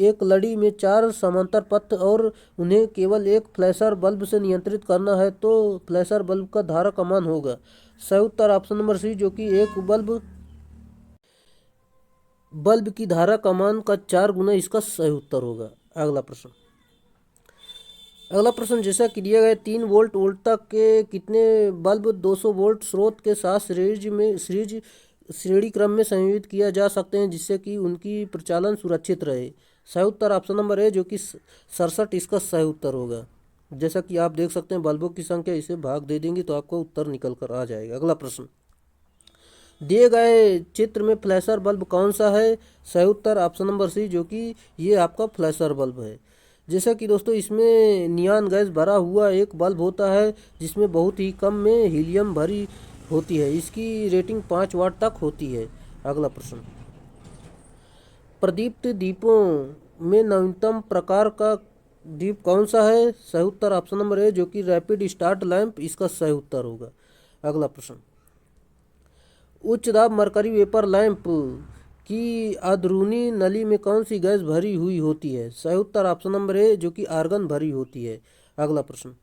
एक लड़ी में 4 समांतर पथ और उन्हें केवल एक फ्लैशर बल्ब से नियंत्रित करना है, तो फ्लैशर बल्ब का धारा का मान होगा। सही उत्तर ऑप्शन नंबर सी जो कि एक बल्ब की धारा का मान का 4 गुना, इसका सही उत्तर होगा। अगला प्रश्न जैसा कि दिया गया 3 वोल्ट वोल्टता के कितने बल्ब 200 वोल्ट स्रोत के साथ श्रेणी क्रम में संयोजित किया जा सकते हैं जिससे कि उनकी प्रचालन सुरक्षित रहे। सही उत्तर ऑप्शन नंबर ए जो कि 67, इसका सही उत्तर होगा। जैसा कि आप देख सकते हैं बल्बों की संख्या इसे भाग दे देंगे तो आपको उत्तर निकल कर आ जाएगा। अगला प्रश्न, दिए गए चित्र में फ्लैशर बल्ब कौन सा है। सही उत्तर ऑप्शन नंबर सी जो कि ये आपका फ्लैशर बल्ब है। जैसा कि दोस्तों इसमें नियॉन गैस भरा हुआ एक बल्ब होता है जिसमें बहुत ही कम में हीलियम भरी होती है, इसकी रेटिंग 5 वाट तक होती है। अगला प्रश्न, प्रदीप्त दीपों में नवीनतम प्रकार का दीप कौन सा है। सही उत्तर ऑप्शन नंबर ए जो कि रैपिड स्टार्ट लैंप, इसका सही उत्तर होगा। अगला प्रश्न, उच्च दाब मरकरी वेपर लैंप की अंदरूनी नली में कौन सी गैस भरी हुई होती है। सही उत्तर ऑप्शन नंबर ए जो कि आर्गन भरी होती है। अगला प्रश्न,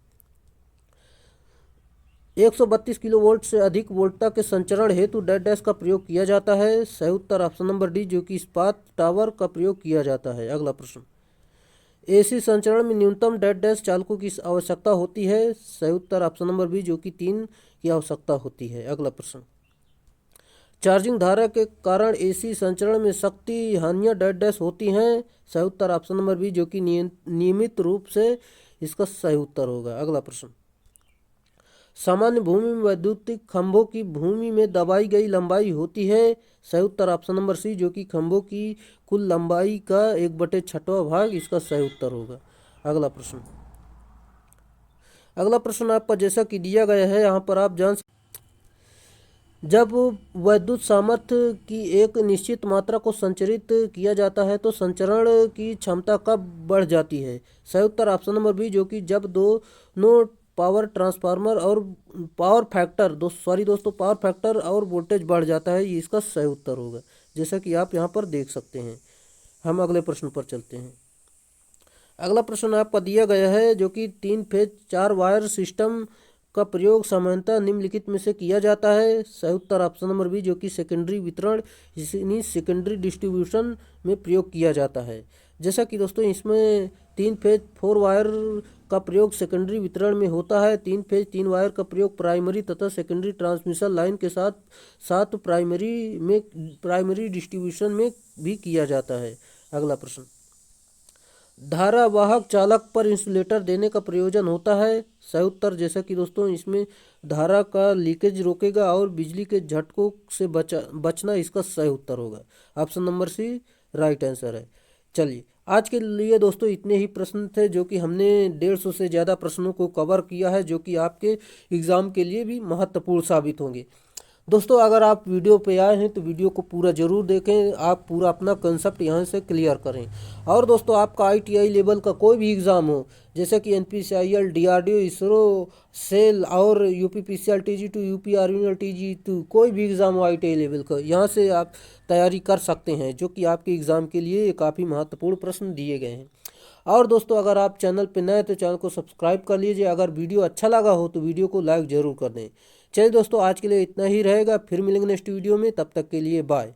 132 किलोवोल्ट से अधिक वोल्टता के संचरण हेतु डेड डैश का प्रयोग किया जाता है। सही उत्तर ऑप्शन नंबर डी जो कि इस्पात टावर का प्रयोग किया जाता है। अगला प्रश्न, एसी संचरण में न्यूनतम डेड डैश चालकों की आवश्यकता होती है। सही उत्तर ऑप्शन नंबर बी जो कि 3 की आवश्यकता होती है। अगला प्रश्न, चार्जिंग धारा के कारण एसी संचरण में शक्ति हानियां डेड डैश होती हैं। सही उत्तर ऑप्शन नंबर बी जो कि नियमित रूप से, इसका सही उत्तर होगा। अगला प्रश्न, सामान्य भूमि में वैद्युतिक खंभों की भूमि में दबाई गई लंबाई होती है। सही उत्तर ऑप्शन नंबर सी जो कि खंभों की कुल लंबाई का 1/6वां भाग, इसका सही उत्तर होगा। अगला प्रश्न आपका जैसा कि दिया गया है यहाँ पर आप जान, जब वैद्युत सामर्थ्य की एक निश्चित मात्रा को संचरित किया जाता है तो संचरण की क्षमता कब बढ़ जाती है। सही उत्तर ऑप्शन नंबर बी जो कि जब दोनों पावर ट्रांसफार्मर और पावर फैक्टर और वोल्टेज बढ़ जाता है, ये इसका सही उत्तर होगा। जैसा कि आप यहाँ पर देख सकते हैं। हम अगले प्रश्न पर चलते हैं। अगला प्रश्न आपका दिया गया है जो कि 3 फेज 4 वायर सिस्टम का प्रयोग सामान्यतः निम्नलिखित में से किया जाता है। सही उत्तर ऑप्शन नंबर बी जो कि सेकेंडरी वितरण सेकेंडरी डिस्ट्रीब्यूशन में प्रयोग किया जाता है। जैसा कि दोस्तों इसमें 3 फेज 4 वायर का प्रयोग सेकेंडरी वितरण में होता है। 3 फेज 3 वायर का प्रयोग प्राइमरी तथा सेकेंडरी ट्रांसमिशन लाइन के साथ साथ प्राइमरी डिस्ट्रीब्यूशन में भी किया जाता है। अगला प्रश्न, धारावाहक चालक पर इंसुलेटर देने का प्रयोजन होता है। सही उत्तर जैसा कि दोस्तों इसमें धारा का लीकेज रोकेगा और बिजली के झटकों से बचना, इसका सही उत्तर होगा। Option number C right answer है। चलिए आज के लिए दोस्तों इतने ही प्रश्न थे जो कि हमने 150 से ज़्यादा प्रश्नों को कवर किया है जो कि आपके एग्ज़ाम के लिए भी महत्वपूर्ण साबित होंगे। दोस्तों अगर आप वीडियो पे आए हैं तो वीडियो को पूरा ज़रूर देखें, आप पूरा अपना कंसेप्ट यहाँ से क्लियर करें। और दोस्तों आपका ITI लेवल का कोई भी एग्ज़ाम हो जैसे कि NPCIL, DRDO, इसरो, सेल और UPPCL TG2, UPRUNL TG2, कोई भी एग्ज़ाम हो ITI लेवल का, यहाँ से आप तैयारी कर सकते हैं जो कि आपके एग्ज़ाम के लिए काफ़ी महत्वपूर्ण प्रश्न दिए गए हैं। और दोस्तों अगर आप चैनल पर नए तो चैनल को सब्सक्राइब कर लीजिए। अगर वीडियो अच्छा लगा हो तो वीडियो को लाइक ज़रूर कर दें। चलिए दोस्तों आज के लिए इतना ही रहेगा, फिर मिलेंगे नेक्स्ट वीडियो में, तब तक के लिए बाय।